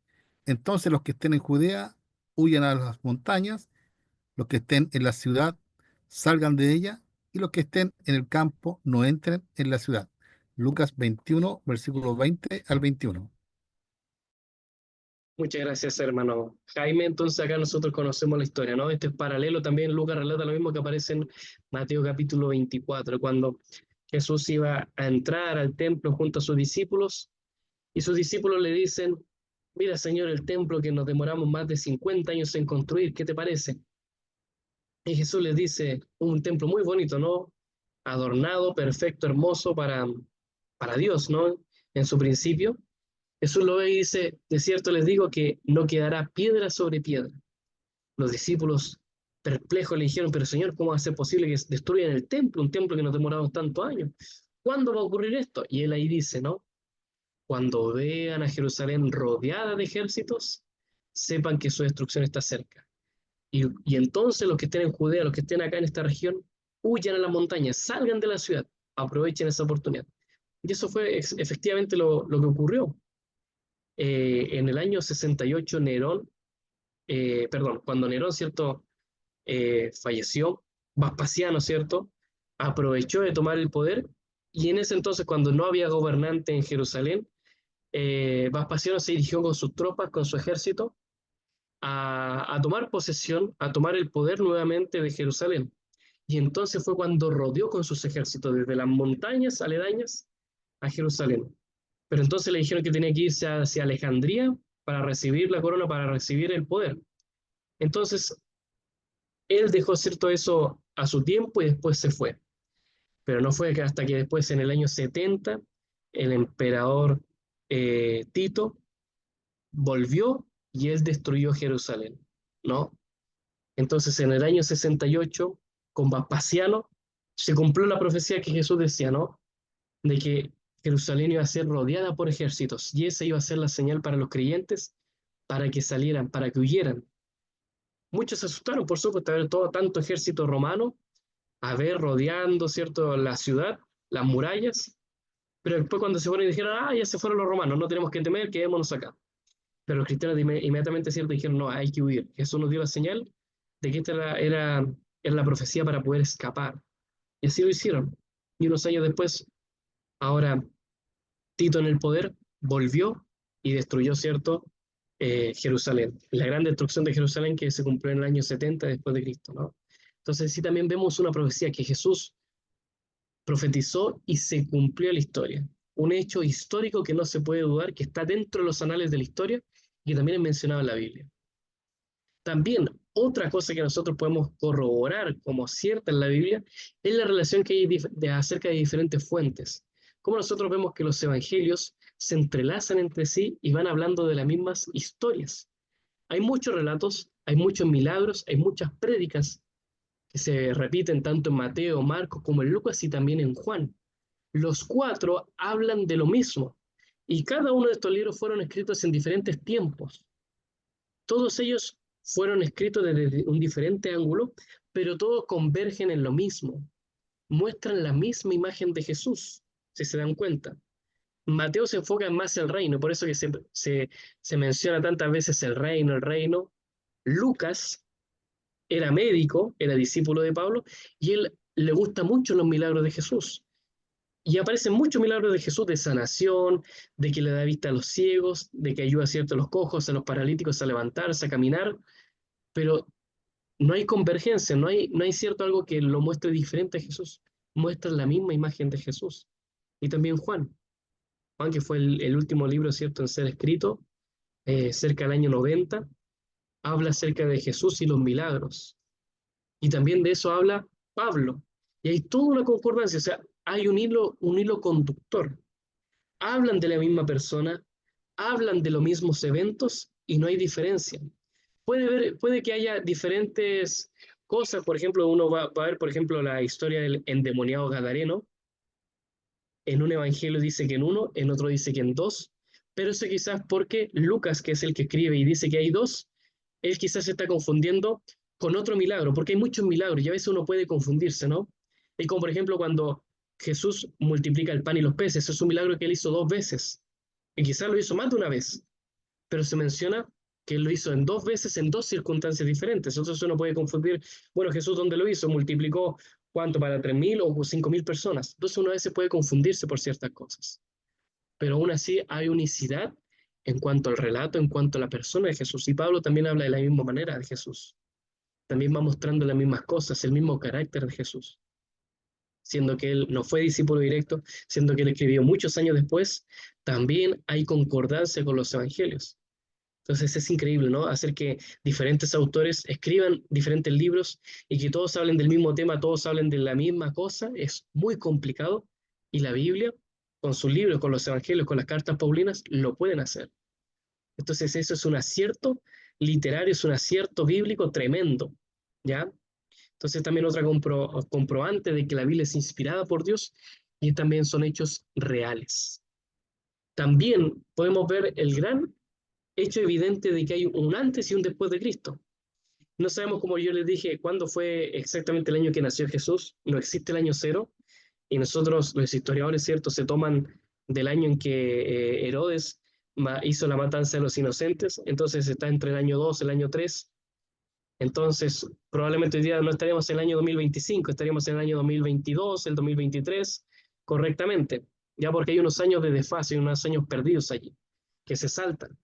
Entonces los que estén en Judea huyan a las montañas, los que estén en la ciudad salgan de ella, y los que estén en el campo no entren en la ciudad. Lucas 21, versículos 20 al 21. Muchas gracias, hermano Jaime. Entonces acá nosotros conocemos la historia, ¿no? Este es paralelo también. Lucas relata lo mismo que aparece en Mateo capítulo 24, cuando Jesús iba a entrar al templo junto a sus discípulos, y sus discípulos le dicen, mira, Señor, el templo que nos demoramos más de 50 años en construir, ¿qué te parece? Y Jesús les dice, un templo muy bonito, ¿no? Adornado, perfecto, hermoso para Dios, ¿no? En su principio. Jesús lo ve y dice, de cierto les digo que no quedará piedra sobre piedra. Los discípulos perplejos le dijeron, pero Señor, ¿cómo va a ser posible que destruyan el templo, un templo que nos demoramos tantos años? ¿Cuándo va a ocurrir esto? Y él ahí dice, ¿no? Cuando vean a Jerusalén rodeada de ejércitos, sepan que su destrucción está cerca. Y entonces los que estén en Judea, los que estén acá en esta región, huyan a las montañas, salgan de la ciudad, aprovechen esa oportunidad. Y eso fue efectivamente lo que ocurrió. En el año 68 Nerón, cuando Nerón, ¿cierto?, falleció, Vespasiano, ¿cierto?, aprovechó de tomar el poder, y en ese entonces, cuando no había gobernante en Jerusalén, Vespasiano se dirigió con sus tropas, con su ejército, a tomar posesión, a tomar el poder nuevamente de Jerusalén. Y entonces fue cuando rodeó con sus ejércitos desde las montañas aledañas a Jerusalén. Pero entonces le dijeron que tenía que irse hacia Alejandría para recibir la corona, para recibir el poder. Entonces, él dejó cierto eso a su tiempo y después se fue. Pero no fue hasta que después, en el año 70, el emperador Tito volvió y él destruyó Jerusalén, ¿no? Entonces, en el año 68, con Vespasiano, se cumplió la profecía que Jesús decía, ¿no? De que Jerusalén iba a ser rodeada por ejércitos, y esa iba a ser la señal para los creyentes, para que salieran, para que huyeran. Muchos se asustaron, por supuesto, de ver todo tanto ejército romano, a ver rodeando, ¿cierto?, la ciudad, las murallas, pero después cuando se fueron y dijeron, ya se fueron los romanos, no tenemos que temer, quedémonos acá. Pero los cristianos inmediatamente, ¿cierto?, dijeron, no, hay que huir. Jesús nos dio la señal de que esta era la profecía para poder escapar. Y así lo hicieron. Y unos años después, ahora Tito en el poder volvió y destruyó, ¿cierto?, Jerusalén, la gran destrucción de Jerusalén que se cumplió en el año 70 después de Cristo, ¿no? Entonces sí también vemos una profecía que Jesús profetizó y se cumplió la historia. Un hecho histórico que no se puede dudar, que está dentro de los anales de la historia y que también es mencionado en la Biblia. También otra cosa que nosotros podemos corroborar como cierta en la Biblia es la relación que hay acerca de diferentes fuentes. Como nosotros vemos que los evangelios se entrelazan entre sí y van hablando de las mismas historias. Hay muchos relatos, hay muchos milagros, hay muchas prédicas que se repiten tanto en Mateo, Marcos como en Lucas y también en Juan. Los cuatro hablan de lo mismo y cada uno de estos libros fueron escritos en diferentes tiempos. Todos ellos fueron escritos desde un diferente ángulo, pero todos convergen en lo mismo. Muestran la misma imagen de Jesús, si se dan cuenta. Mateo se enfoca más en el reino, por eso que se menciona tantas veces el reino, el reino. Lucas era médico, era discípulo de Pablo, y él le gusta mucho los milagros de Jesús. Y aparecen muchos milagros de Jesús de sanación, de que le da vista a los ciegos, de que ayuda a los cojos, a los paralíticos a levantarse, a caminar, pero no hay convergencia, no hay cierto algo que lo muestre diferente a Jesús. Muestra la misma imagen de Jesús. Y también Juan, que fue el último libro, ¿cierto?, en ser escrito, cerca del año 90, habla acerca de Jesús y los milagros. Y también de eso habla Pablo. Y hay toda una concordancia, o sea, hay un hilo conductor. Hablan de la misma persona, hablan de los mismos eventos y no hay diferencia. Puede que haya diferentes cosas, por ejemplo, uno va a ver, por ejemplo, la historia del endemoniado gadareno. En un evangelio dice que en uno, en otro dice que en dos, pero eso quizás porque Lucas, que es el que escribe y dice que hay dos, él quizás se está confundiendo con otro milagro, porque hay muchos milagros y a veces uno puede confundirse, ¿no? Y como por ejemplo cuando Jesús multiplica el pan y los peces, es un milagro que él hizo 2 veces, y quizás lo hizo más de una vez, pero se menciona que él lo hizo en 2 veces en 2 circunstancias diferentes. Entonces uno puede confundir, bueno, Jesús, ¿dónde lo hizo? ¿Multiplicó cuánto para 3.000 o 5.000 personas? Entonces uno a veces puede confundirse por ciertas cosas. Pero aún así hay unicidad en cuanto al relato, en cuanto a la persona de Jesús. Y Pablo también habla de la misma manera de Jesús. También va mostrando las mismas cosas, el mismo carácter de Jesús. Siendo que él no fue discípulo directo, siendo que él escribió muchos años después, también hay concordancia con los evangelios. Entonces es increíble, ¿no? Hacer que diferentes autores escriban diferentes libros y que todos hablen del mismo tema, todos hablen de la misma cosa, es muy complicado. Y la Biblia, con sus libros, con los evangelios, con las cartas paulinas, lo pueden hacer. Entonces eso es un acierto literario, es un acierto bíblico tremendo, ¿ya? Entonces también otra comprobante de que la Biblia es inspirada por Dios y también son hechos reales. También podemos ver el gran hecho evidente de que hay un antes y un después de Cristo. No sabemos, como yo les dije, cuándo fue exactamente el año que nació Jesús, no existe el año 0, y nosotros, los historiadores, ¿cierto?, se toman del año en que Herodes hizo la matanza de los inocentes, entonces está entre el año 2 y el año 3, entonces probablemente hoy día no estaríamos en el año 2025, estaríamos en el año 2022, el 2023, correctamente, ya porque hay unos años de desfase, unos años perdidos allí, que se saltan.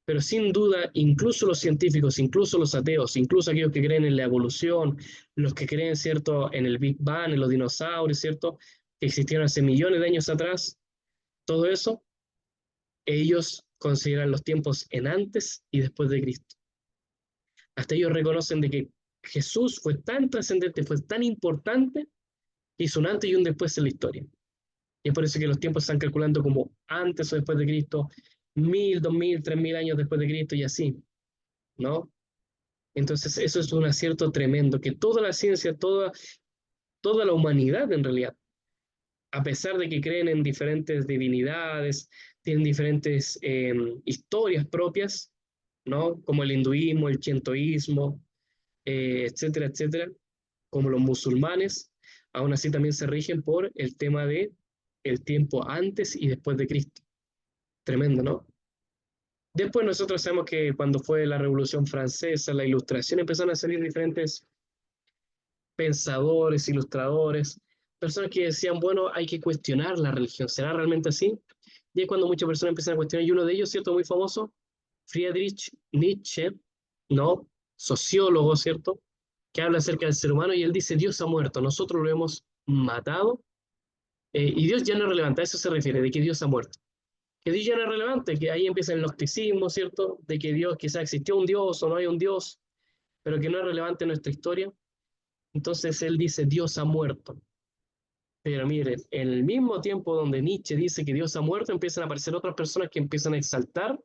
Pero sin duda, incluso los científicos, incluso los ateos, incluso aquellos que creen en la evolución, los que creen, ¿cierto?, en el Big Bang, en los dinosaurios, ¿cierto?, que existieron hace millones de años atrás, todo eso, ellos consideran los tiempos en antes y después de Cristo. Hasta ellos reconocen de que Jesús fue tan trascendente, fue tan importante, que hizo un antes y un después en la historia. Y es por eso que los tiempos se están calculando como antes o después de Cristo, 1.000, 2.000, 3.000 años después de Cristo y así, ¿no? Entonces eso es un acierto tremendo, que toda la ciencia, toda la humanidad en realidad, a pesar de que creen en diferentes divinidades, tienen diferentes historias propias, ¿no? Como el hinduismo, el shintoísmo, etcétera, etcétera, como los musulmanes, aún así también se rigen por el tema de el tiempo antes y después de Cristo. Tremendo, ¿no? Después nosotros sabemos que cuando fue la Revolución Francesa, la Ilustración, empezaron a salir diferentes pensadores, ilustradores, personas que decían, bueno, hay que cuestionar la religión, ¿será realmente así? Y es cuando muchas personas empiezan a cuestionar, y uno de ellos, ¿cierto?, muy famoso, Friedrich Nietzsche, ¿no? Sociólogo, ¿cierto? Que habla acerca del ser humano y él dice, Dios ha muerto, nosotros lo hemos matado y Dios ya no es relevante, a eso se refiere, de que Dios ha muerto. Que Dios ya no es relevante, que ahí empieza el gnosticismo, ¿cierto? De que Dios quizá existió un Dios o no hay un Dios, pero que no es relevante en nuestra historia. Entonces él dice, Dios ha muerto. Pero miren, en el mismo tiempo donde Nietzsche dice que Dios ha muerto, empiezan a aparecer otras personas que empiezan a exaltar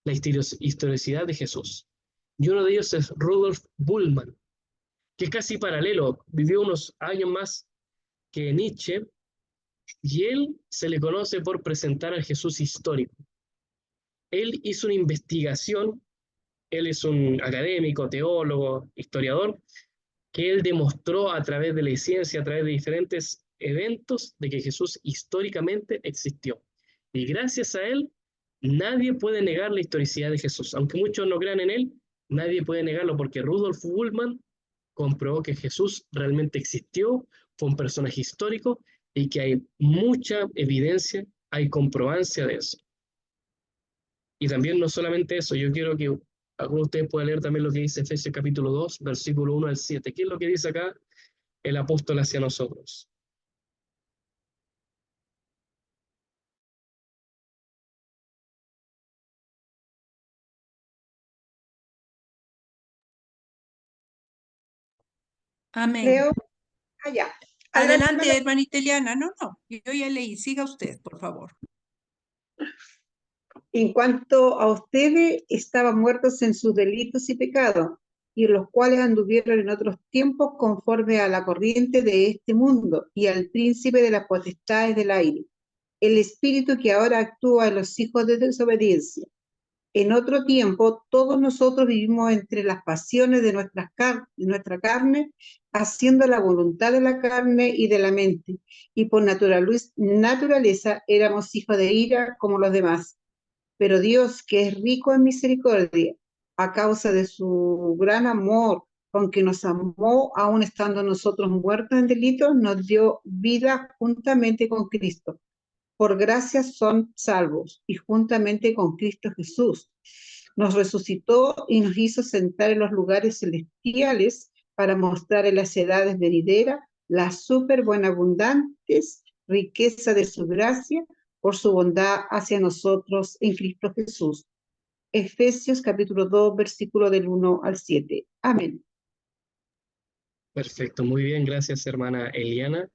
la historicidad de Jesús. Y uno de ellos es Rudolf Bultmann, que es casi paralelo, vivió unos años más que Nietzsche, y él se le conoce por presentar al Jesús histórico. Él hizo una investigación, él es un académico, teólogo, historiador, que él demostró a través de la ciencia, a través de diferentes eventos, de que Jesús históricamente existió. Y gracias a él, nadie puede negar la historicidad de Jesús. Aunque muchos no crean en él, nadie puede negarlo porque Rudolf Bultmann comprobó que Jesús realmente existió, fue un personaje histórico y que hay mucha evidencia, hay comprobancia de eso. Y también no solamente eso, yo quiero que algunos de ustedes puedan leer también lo que dice Efesios capítulo 2, versículo 1 al 7. ¿Qué es lo que dice acá el apóstol hacia nosotros? Amén. Leo, allá. Adelante, hermanita Eliana. No, yo ya leí. Siga usted, por favor. En cuanto a ustedes, estaban muertos en sus delitos y pecados, y los cuales anduvieron en otros tiempos conforme a la corriente de este mundo y al príncipe de las potestades del aire, el espíritu que ahora actúa en los hijos de desobediencia. En otro tiempo, todos nosotros vivimos entre las pasiones de nuestra carne, haciendo la voluntad de la carne y de la mente, y por naturaleza éramos hijos de ira como los demás. Pero Dios, que es rico en misericordia, a causa de su gran amor, con que nos amó, aun estando nosotros muertos en delitos, nos dio vida juntamente con Cristo. Por gracia son salvos, y juntamente con Cristo Jesús nos resucitó y nos hizo sentar en los lugares celestiales para mostrar en las edades venideras las súper buenabundantes riqueza de su gracia por su bondad hacia nosotros en Cristo Jesús. Efesios capítulo 2, versículo del 1 al 7. Amén. Perfecto, muy bien, gracias hermana Eliana.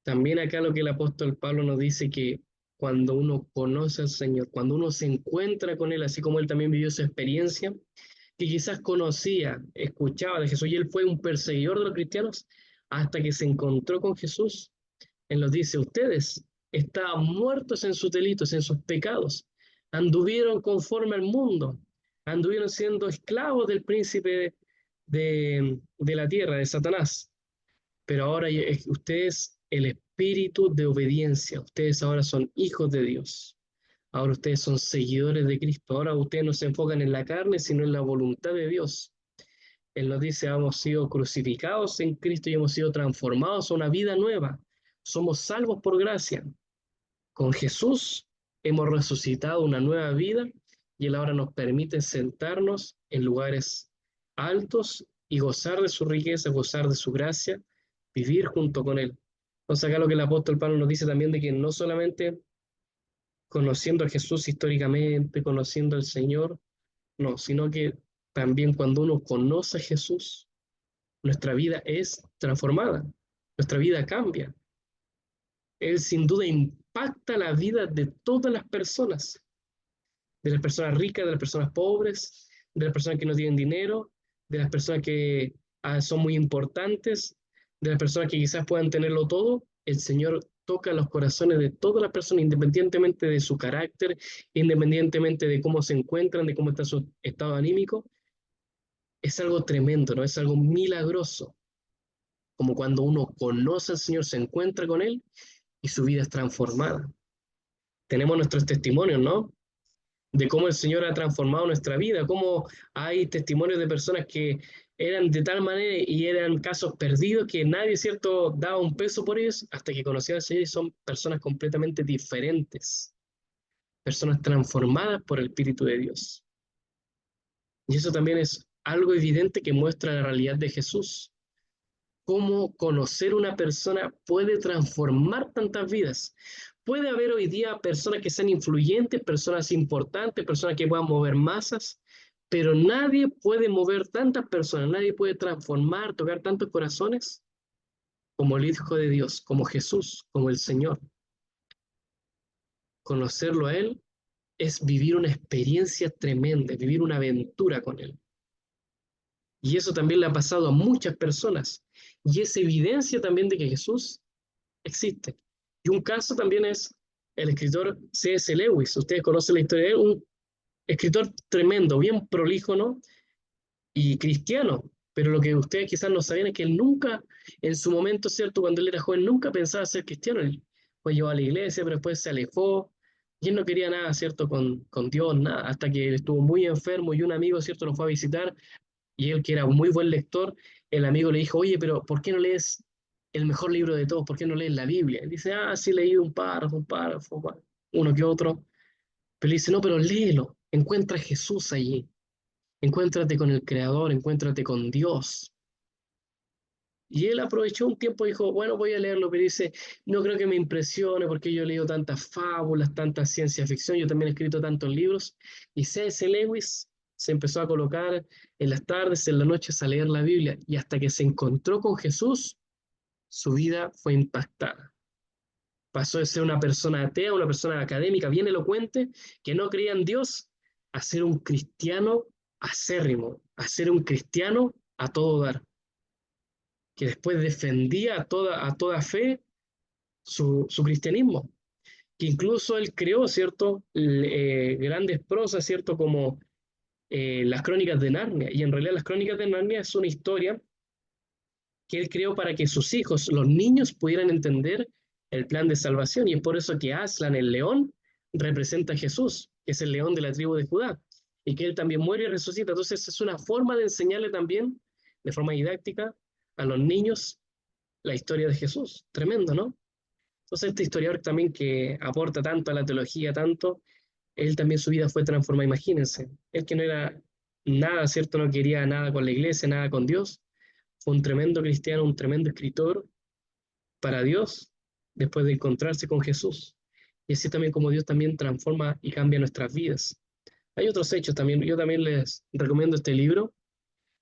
También acá lo que el apóstol Pablo nos dice que cuando uno conoce al Señor, cuando uno se encuentra con Él, así como Él también vivió esa experiencia, que quizás conocía, escuchaba de Jesús, y Él fue un perseguidor de los cristianos, hasta que se encontró con Jesús. Él nos dice, ustedes estaban muertos en sus delitos, en sus pecados, anduvieron conforme al mundo, anduvieron siendo esclavos del príncipe de la tierra, de Satanás. Pero ahora ustedes, el espíritu de obediencia, ustedes ahora son hijos de Dios. Ahora ustedes son seguidores de Cristo. Ahora ustedes no se enfocan en la carne, sino en la voluntad de Dios. Él nos dice, hemos sido crucificados en Cristo y hemos sido transformados a una vida nueva. Somos salvos por gracia. Con Jesús hemos resucitado una nueva vida y Él ahora nos permite sentarnos en lugares altos y gozar de su riqueza, gozar de su gracia, vivir junto con Él. Entonces acá lo que el apóstol Pablo nos dice también de que no solamente conociendo a Jesús históricamente, conociendo al Señor, no, sino que también cuando uno conoce a Jesús, nuestra vida es transformada, nuestra vida cambia. Él sin duda impacta la vida de todas las personas, de las personas ricas, de las personas pobres, de las personas que no tienen dinero, de las personas que son muy importantes, de las personas que quizás puedan tenerlo todo. El Señor toca los corazones de todas las personas, independientemente de su carácter, independientemente de cómo se encuentran, de cómo está su estado anímico. Es algo tremendo, ¿no? Es algo milagroso. Como cuando uno conoce al Señor, se encuentra con Él y su vida es transformada. Tenemos nuestros testimonios, ¿no? De cómo el Señor ha transformado nuestra vida, cómo hay testimonios de personas que eran de tal manera y eran casos perdidos que nadie, ¿cierto?, daba un peso por ellos hasta que conocían al Señor y son personas completamente diferentes, personas transformadas por el Espíritu de Dios. Y eso también es algo evidente que muestra la realidad de Jesús. Cómo conocer una persona puede transformar tantas vidas. Puede haber hoy día personas que sean influyentes, personas importantes, personas que puedan mover masas, pero nadie puede mover tantas personas, nadie puede transformar, tocar tantos corazones como el Hijo de Dios, como Jesús, como el Señor. Conocerlo a Él es vivir una experiencia tremenda, vivir una aventura con Él. Y eso también le ha pasado a muchas personas. Y es evidencia también de que Jesús existe. Y un caso también es el escritor C.S. Lewis. Ustedes conocen la historia de él, un escritor tremendo, bien prolijo, ¿no? Y cristiano. Pero lo que ustedes quizás no sabían es que él nunca, en su momento, ¿cierto? Cuando él era joven, nunca pensaba ser cristiano. Él fue llevado a la iglesia, pero después se alejó. Y él no quería nada, ¿cierto? Con Dios, nada. Hasta que él estuvo muy enfermo y un amigo, ¿cierto? Lo fue a visitar. Y él, que era un muy buen lector, el amigo le dijo, oye, pero ¿por qué no lees el mejor libro de todos? ¿Por qué no lees la Biblia? Él dice, sí, leí un párrafo, uno que otro. Pero le dice, no, pero léelo, encuentra a Jesús allí, encuéntrate con el Creador, encuéntrate con Dios. Y él aprovechó un tiempo y dijo, bueno, voy a leerlo, pero dice, no creo que me impresione porque yo he leído tantas fábulas, tanta ciencia ficción, yo también he escrito tantos libros. Y C.S. Lewis se empezó a colocar en las tardes, en las noches a leer la Biblia, y hasta que se encontró con Jesús, su vida fue impactada. Pasó de ser una persona atea, una persona académica, bien elocuente, que no creía en Dios, a ser un cristiano acérrimo, a ser un cristiano a todo dar, que después defendía a toda fe su cristianismo, que incluso él creó, ¿cierto?, grandes prosas, ¿cierto?, como las Crónicas de Narnia, y en realidad las Crónicas de Narnia es una historia que él creó para que sus hijos, los niños, pudieran entender el plan de salvación, y es por eso que Aslan, el león, representa a Jesús, que es el león de la tribu de Judá, y que él también muere y resucita. Entonces es una forma de enseñarle también, de forma didáctica, a los niños la historia de Jesús. Tremendo, ¿no? Entonces este historiador también que aporta tanto a la teología, tanto, él también su vida fue transformada, imagínense. Él que no era nada, ¿cierto? No quería nada con la iglesia, nada con Dios. Fue un tremendo cristiano, un tremendo escritor para Dios, después de encontrarse con Jesús. Y así también como Dios también transforma y cambia nuestras vidas. Hay otros hechos también. Yo también les recomiendo este libro.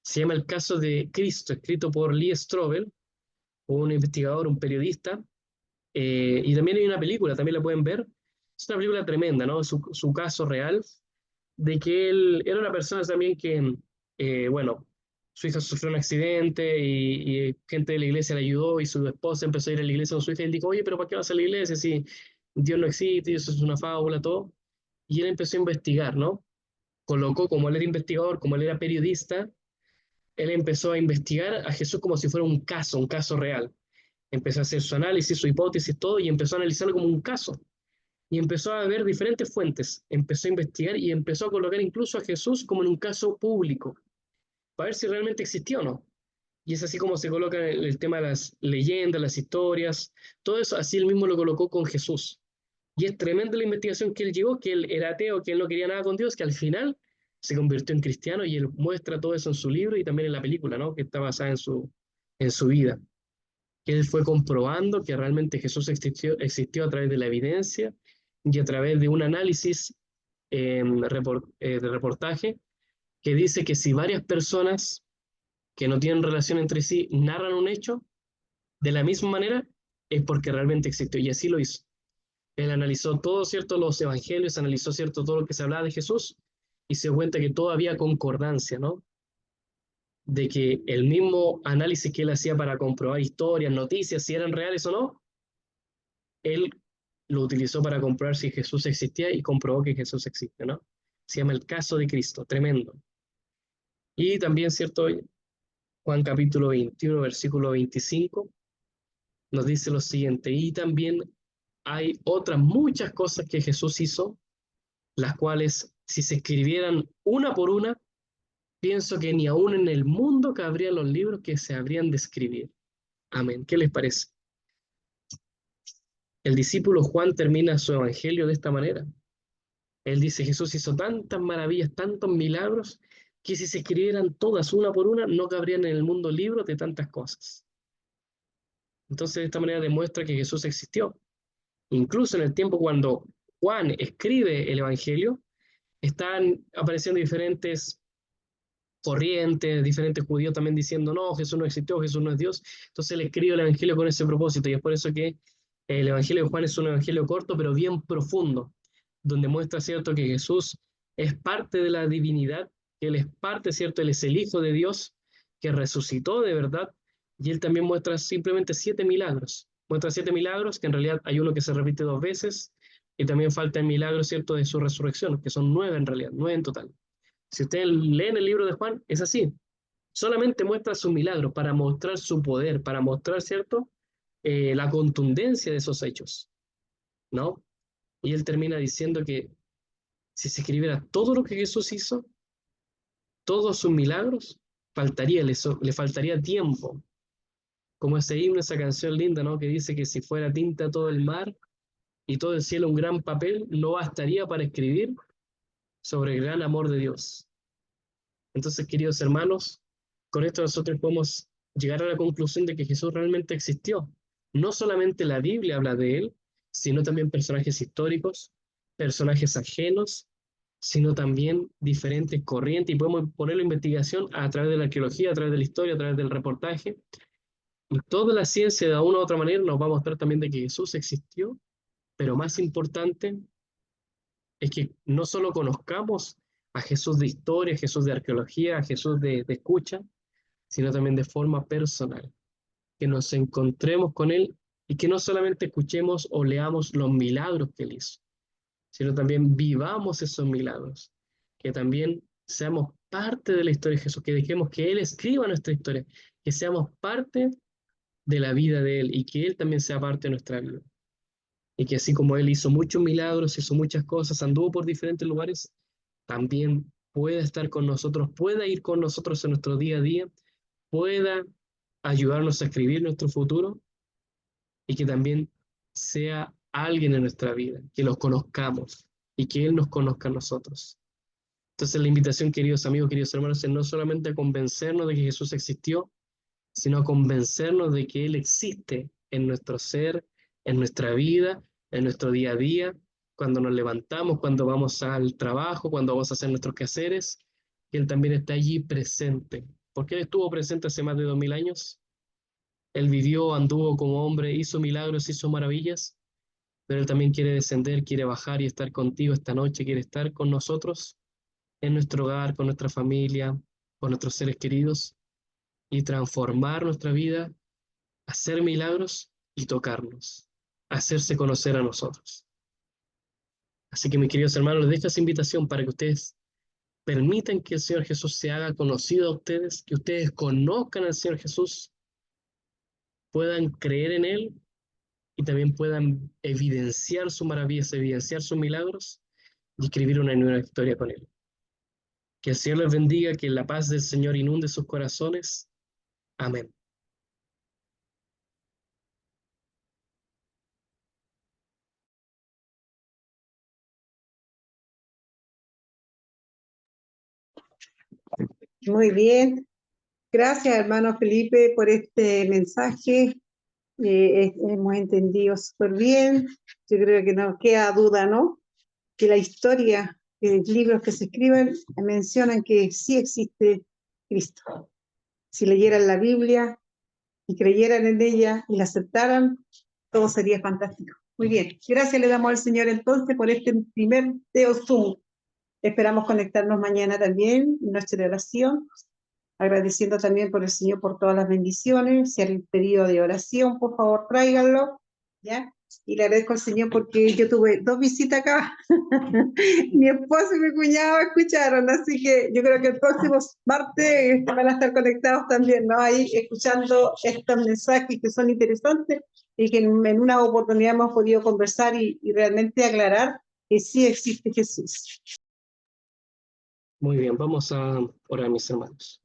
Se llama El caso de Cristo, escrito por Lee Strobel, un investigador, un periodista. Y también hay una película, también la pueden ver. Es una película tremenda, ¿no? Su caso real, de que él era una persona también que, bueno, su hija sufrió un accidente y gente de la iglesia le ayudó y su esposa empezó a ir a la iglesia con su hija y él dijo, oye, pero ¿para qué vas a la iglesia si Dios no existe y eso es una fábula, todo? Y él empezó a investigar, ¿no? Colocó, como él era investigador, como él era periodista, él empezó a investigar a Jesús como si fuera un caso real. Empezó a hacer su análisis, su hipótesis, todo, y empezó a analizarlo como un caso. Y empezó a ver diferentes fuentes, empezó a investigar y empezó a colocar incluso a Jesús como en un caso público, para ver si realmente existió o no. Y es así como se coloca el tema de las leyendas, las historias, todo eso, así él mismo lo colocó con Jesús. Y es tremenda la investigación que él llevó, que él era ateo, que él no quería nada con Dios, que al final se convirtió en cristiano, y él muestra todo eso en su libro y también en la película, ¿no?, que está basada en su vida. Que él fue comprobando que realmente Jesús existió a través de la evidencia y a través de un análisis de reportaje que dice que si varias personas que no tienen relación entre sí narran un hecho de la misma manera, es porque realmente existió, y así lo hizo. Él analizó todo, ¿cierto?, los evangelios, analizó, ¿cierto?, todo lo que se hablaba de Jesús, y se dio cuenta que todo había concordancia, ¿no? De que el mismo análisis que él hacía para comprobar historias, noticias, si eran reales o no, él lo utilizó para comprobar si Jesús existía y comprobó que Jesús existe, ¿no? Se llama El caso de Cristo, tremendo. Y también, ¿cierto?, Juan capítulo 21, versículo 25, nos dice lo siguiente, y también hay otras muchas cosas que Jesús hizo, las cuales, si se escribieran una por una, pienso que ni aún en el mundo cabrían los libros que se habrían de escribir. Amén. ¿Qué les parece? El discípulo Juan termina su evangelio de esta manera. Él dice, Jesús hizo tantas maravillas, tantos milagros, que si se escribieran todas una por una, no cabrían en el mundo libros de tantas cosas. Entonces, de esta manera demuestra que Jesús existió. Incluso en el tiempo cuando Juan escribe el Evangelio, están apareciendo diferentes corrientes, diferentes judíos también diciendo, no, Jesús no existió, Jesús no es Dios. Entonces él escribe el Evangelio con ese propósito, y es por eso que el Evangelio de Juan es un Evangelio corto, pero bien profundo, donde muestra, ¿cierto?, que Jesús es parte de la divinidad, que Él es parte, ¿cierto?, Él es el Hijo de Dios, que resucitó de verdad, y Él también muestra simplemente 7 milagros. Muestra 7 milagros, que en realidad hay uno que se repite 2 veces, y también falta el milagro, ¿cierto?, de su resurrección, que son 9 en realidad, 9 en total. Si ustedes leen el libro de Juan, es así. Solamente muestra sus milagros para mostrar su poder, para mostrar, ¿cierto?, la contundencia de esos hechos, ¿no? Y él termina diciendo que si se escribiera todo lo que Jesús hizo, todos sus milagros, le faltaría tiempo. Como ese himno, esa canción linda, ¿no?, que dice que si fuera tinta todo el mar y todo el cielo un gran papel, no bastaría para escribir sobre el gran amor de Dios. Entonces, queridos hermanos, con esto nosotros podemos llegar a la conclusión de que Jesús realmente existió. No solamente la Biblia habla de él, sino también personajes históricos, personajes ajenos, sino también diferentes corrientes, y podemos ponerlo en investigación a través de la arqueología, a través de la historia, a través del reportaje. Y toda la ciencia, de una u otra manera, nos va a mostrar también de que Jesús existió, pero más importante es que no solo conozcamos a Jesús de historia, a Jesús de arqueología, a Jesús de escucha, sino también de forma personal, que nos encontremos con Él y que no solamente escuchemos o leamos los milagros que Él hizo, sino también vivamos esos milagros, que también seamos parte de la historia de Jesús, que dejemos que Él escriba nuestra historia, que seamos parte de la vida de Él y que Él también sea parte de nuestra vida. Y que así como Él hizo muchos milagros, hizo muchas cosas, anduvo por diferentes lugares, también pueda estar con nosotros, pueda ir con nosotros en nuestro día a día, pueda ayudarnos a escribir nuestro futuro, y que también sea alguien en nuestra vida, que los conozcamos y que Él nos conozca a nosotros. Entonces la invitación, queridos amigos, queridos hermanos, es no solamente a convencernos de que Jesús existió, sino a convencernos de que Él existe en nuestro ser, en nuestra vida, en nuestro día a día, cuando nos levantamos, cuando vamos al trabajo, cuando vamos a hacer nuestros quehaceres, que Él también está allí presente. Porque Él estuvo presente hace más de 2000 años. Él vivió, anduvo como hombre, hizo milagros, hizo maravillas, pero Él también quiere descender, quiere bajar y estar contigo esta noche, quiere estar con nosotros en nuestro hogar, con nuestra familia, con nuestros seres queridos, y transformar nuestra vida, hacer milagros y tocarnos, hacerse conocer a nosotros. Así que, mis queridos hermanos, les dejo esa invitación para que ustedes permitan que el Señor Jesús se haga conocido a ustedes, que ustedes conozcan al Señor Jesús, puedan creer en Él y también puedan evidenciar sus maravillas, evidenciar sus milagros y escribir una nueva historia con Él. Que el Señor les bendiga, que la paz del Señor inunde sus corazones. Amén. Muy bien. Gracias, hermano Felipe, por este mensaje. Hemos entendido súper bien. Yo creo que no queda duda, ¿no?, que la historia, que los libros que se escriben mencionan que sí existe Cristo. Si leyeran la Biblia y creyeran en ella y la aceptaran, todo sería fantástico. Muy bien. Gracias le damos al Señor entonces por este primer Teo Zoom. Esperamos conectarnos mañana también en noche de oración, agradeciendo también por el Señor por todas las bendiciones. Si hay un pedido de oración, por favor, tráiganlo, ¿ya? Y le agradezco al Señor porque yo tuve 2 visitas acá. Mi esposo y mi cuñado escucharon, así que yo creo que el próximo martes van a estar conectados también, ¿no?, ahí escuchando estos mensajes que son interesantes y que en una oportunidad hemos podido conversar y realmente aclarar que sí existe Jesús. Muy bien, vamos a orar, mis hermanos.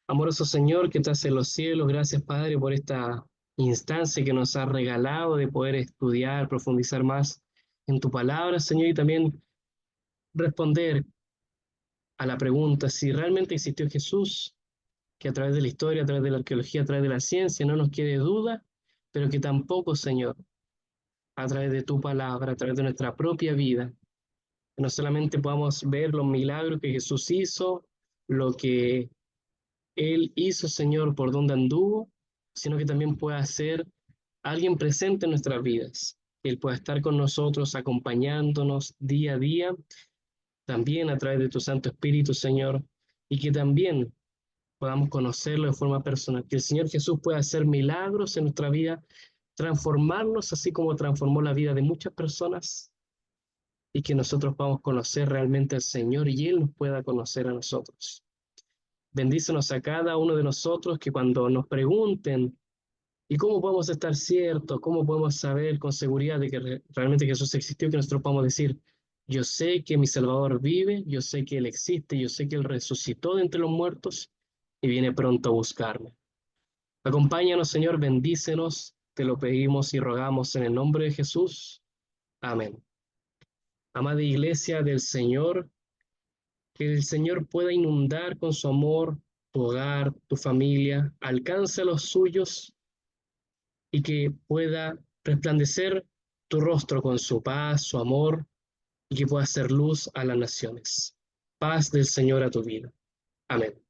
Amoroso Señor, que estás en los cielos, gracias, Padre, por esta instancia que nos has regalado de poder estudiar, profundizar más en tu palabra, Señor, y también responder a la pregunta si realmente existió Jesús, que a través de la historia, a través de la arqueología, a través de la ciencia, no nos quede duda, pero que tampoco, Señor, a través de tu palabra, a través de nuestra propia vida, que no solamente podamos ver los milagros que Jesús hizo, lo que Él hizo, Señor, por donde anduvo, sino que también pueda ser alguien presente en nuestras vidas, que Él pueda estar con nosotros, acompañándonos día a día, también a través de tu Santo Espíritu, Señor, y que también podamos conocerlo de forma personal, que el Señor Jesús pueda hacer milagros en nuestra vida, transformarnos así como transformó la vida de muchas personas, y que nosotros podamos conocer realmente al Señor y Él nos pueda conocer a nosotros. Bendícenos a cada uno de nosotros, que cuando nos pregunten, ¿y cómo podemos estar ciertos? ¿Cómo podemos saber con seguridad de que realmente Jesús existió? Que nosotros podamos decir, yo sé que mi Salvador vive, yo sé que Él existe, yo sé que Él resucitó de entre los muertos y viene pronto a buscarme. Acompáñanos, Señor, bendícenos, te lo pedimos y rogamos en el nombre de Jesús. Amén. Amada Iglesia del Señor, que el Señor pueda inundar con su amor tu hogar, tu familia, alcance a los suyos y que pueda resplandecer tu rostro con su paz, su amor, y que pueda hacer luz a las naciones. Paz del Señor a tu vida. Amén.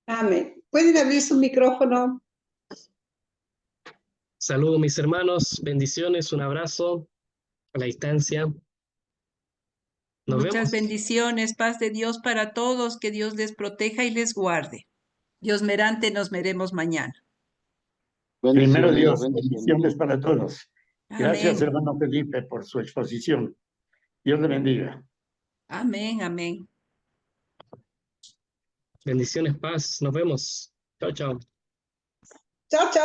Amén. ¿Pueden abrir su micrófono? Saludos mis hermanos, bendiciones, un abrazo a la distancia. Nos Muchas vemos. bendiciones, paz de Dios para todos, que Dios les proteja y les guarde. Dios merante, nos veremos mañana. Primero Bendiciones, Dios, bendiciones. bendiciones para todos. Gracias, Amén. hermano Felipe, por su exposición. Dios le bendiga. Amén, amén. Bendiciones, paz. Nos vemos. Chao, chao. Chao, chao.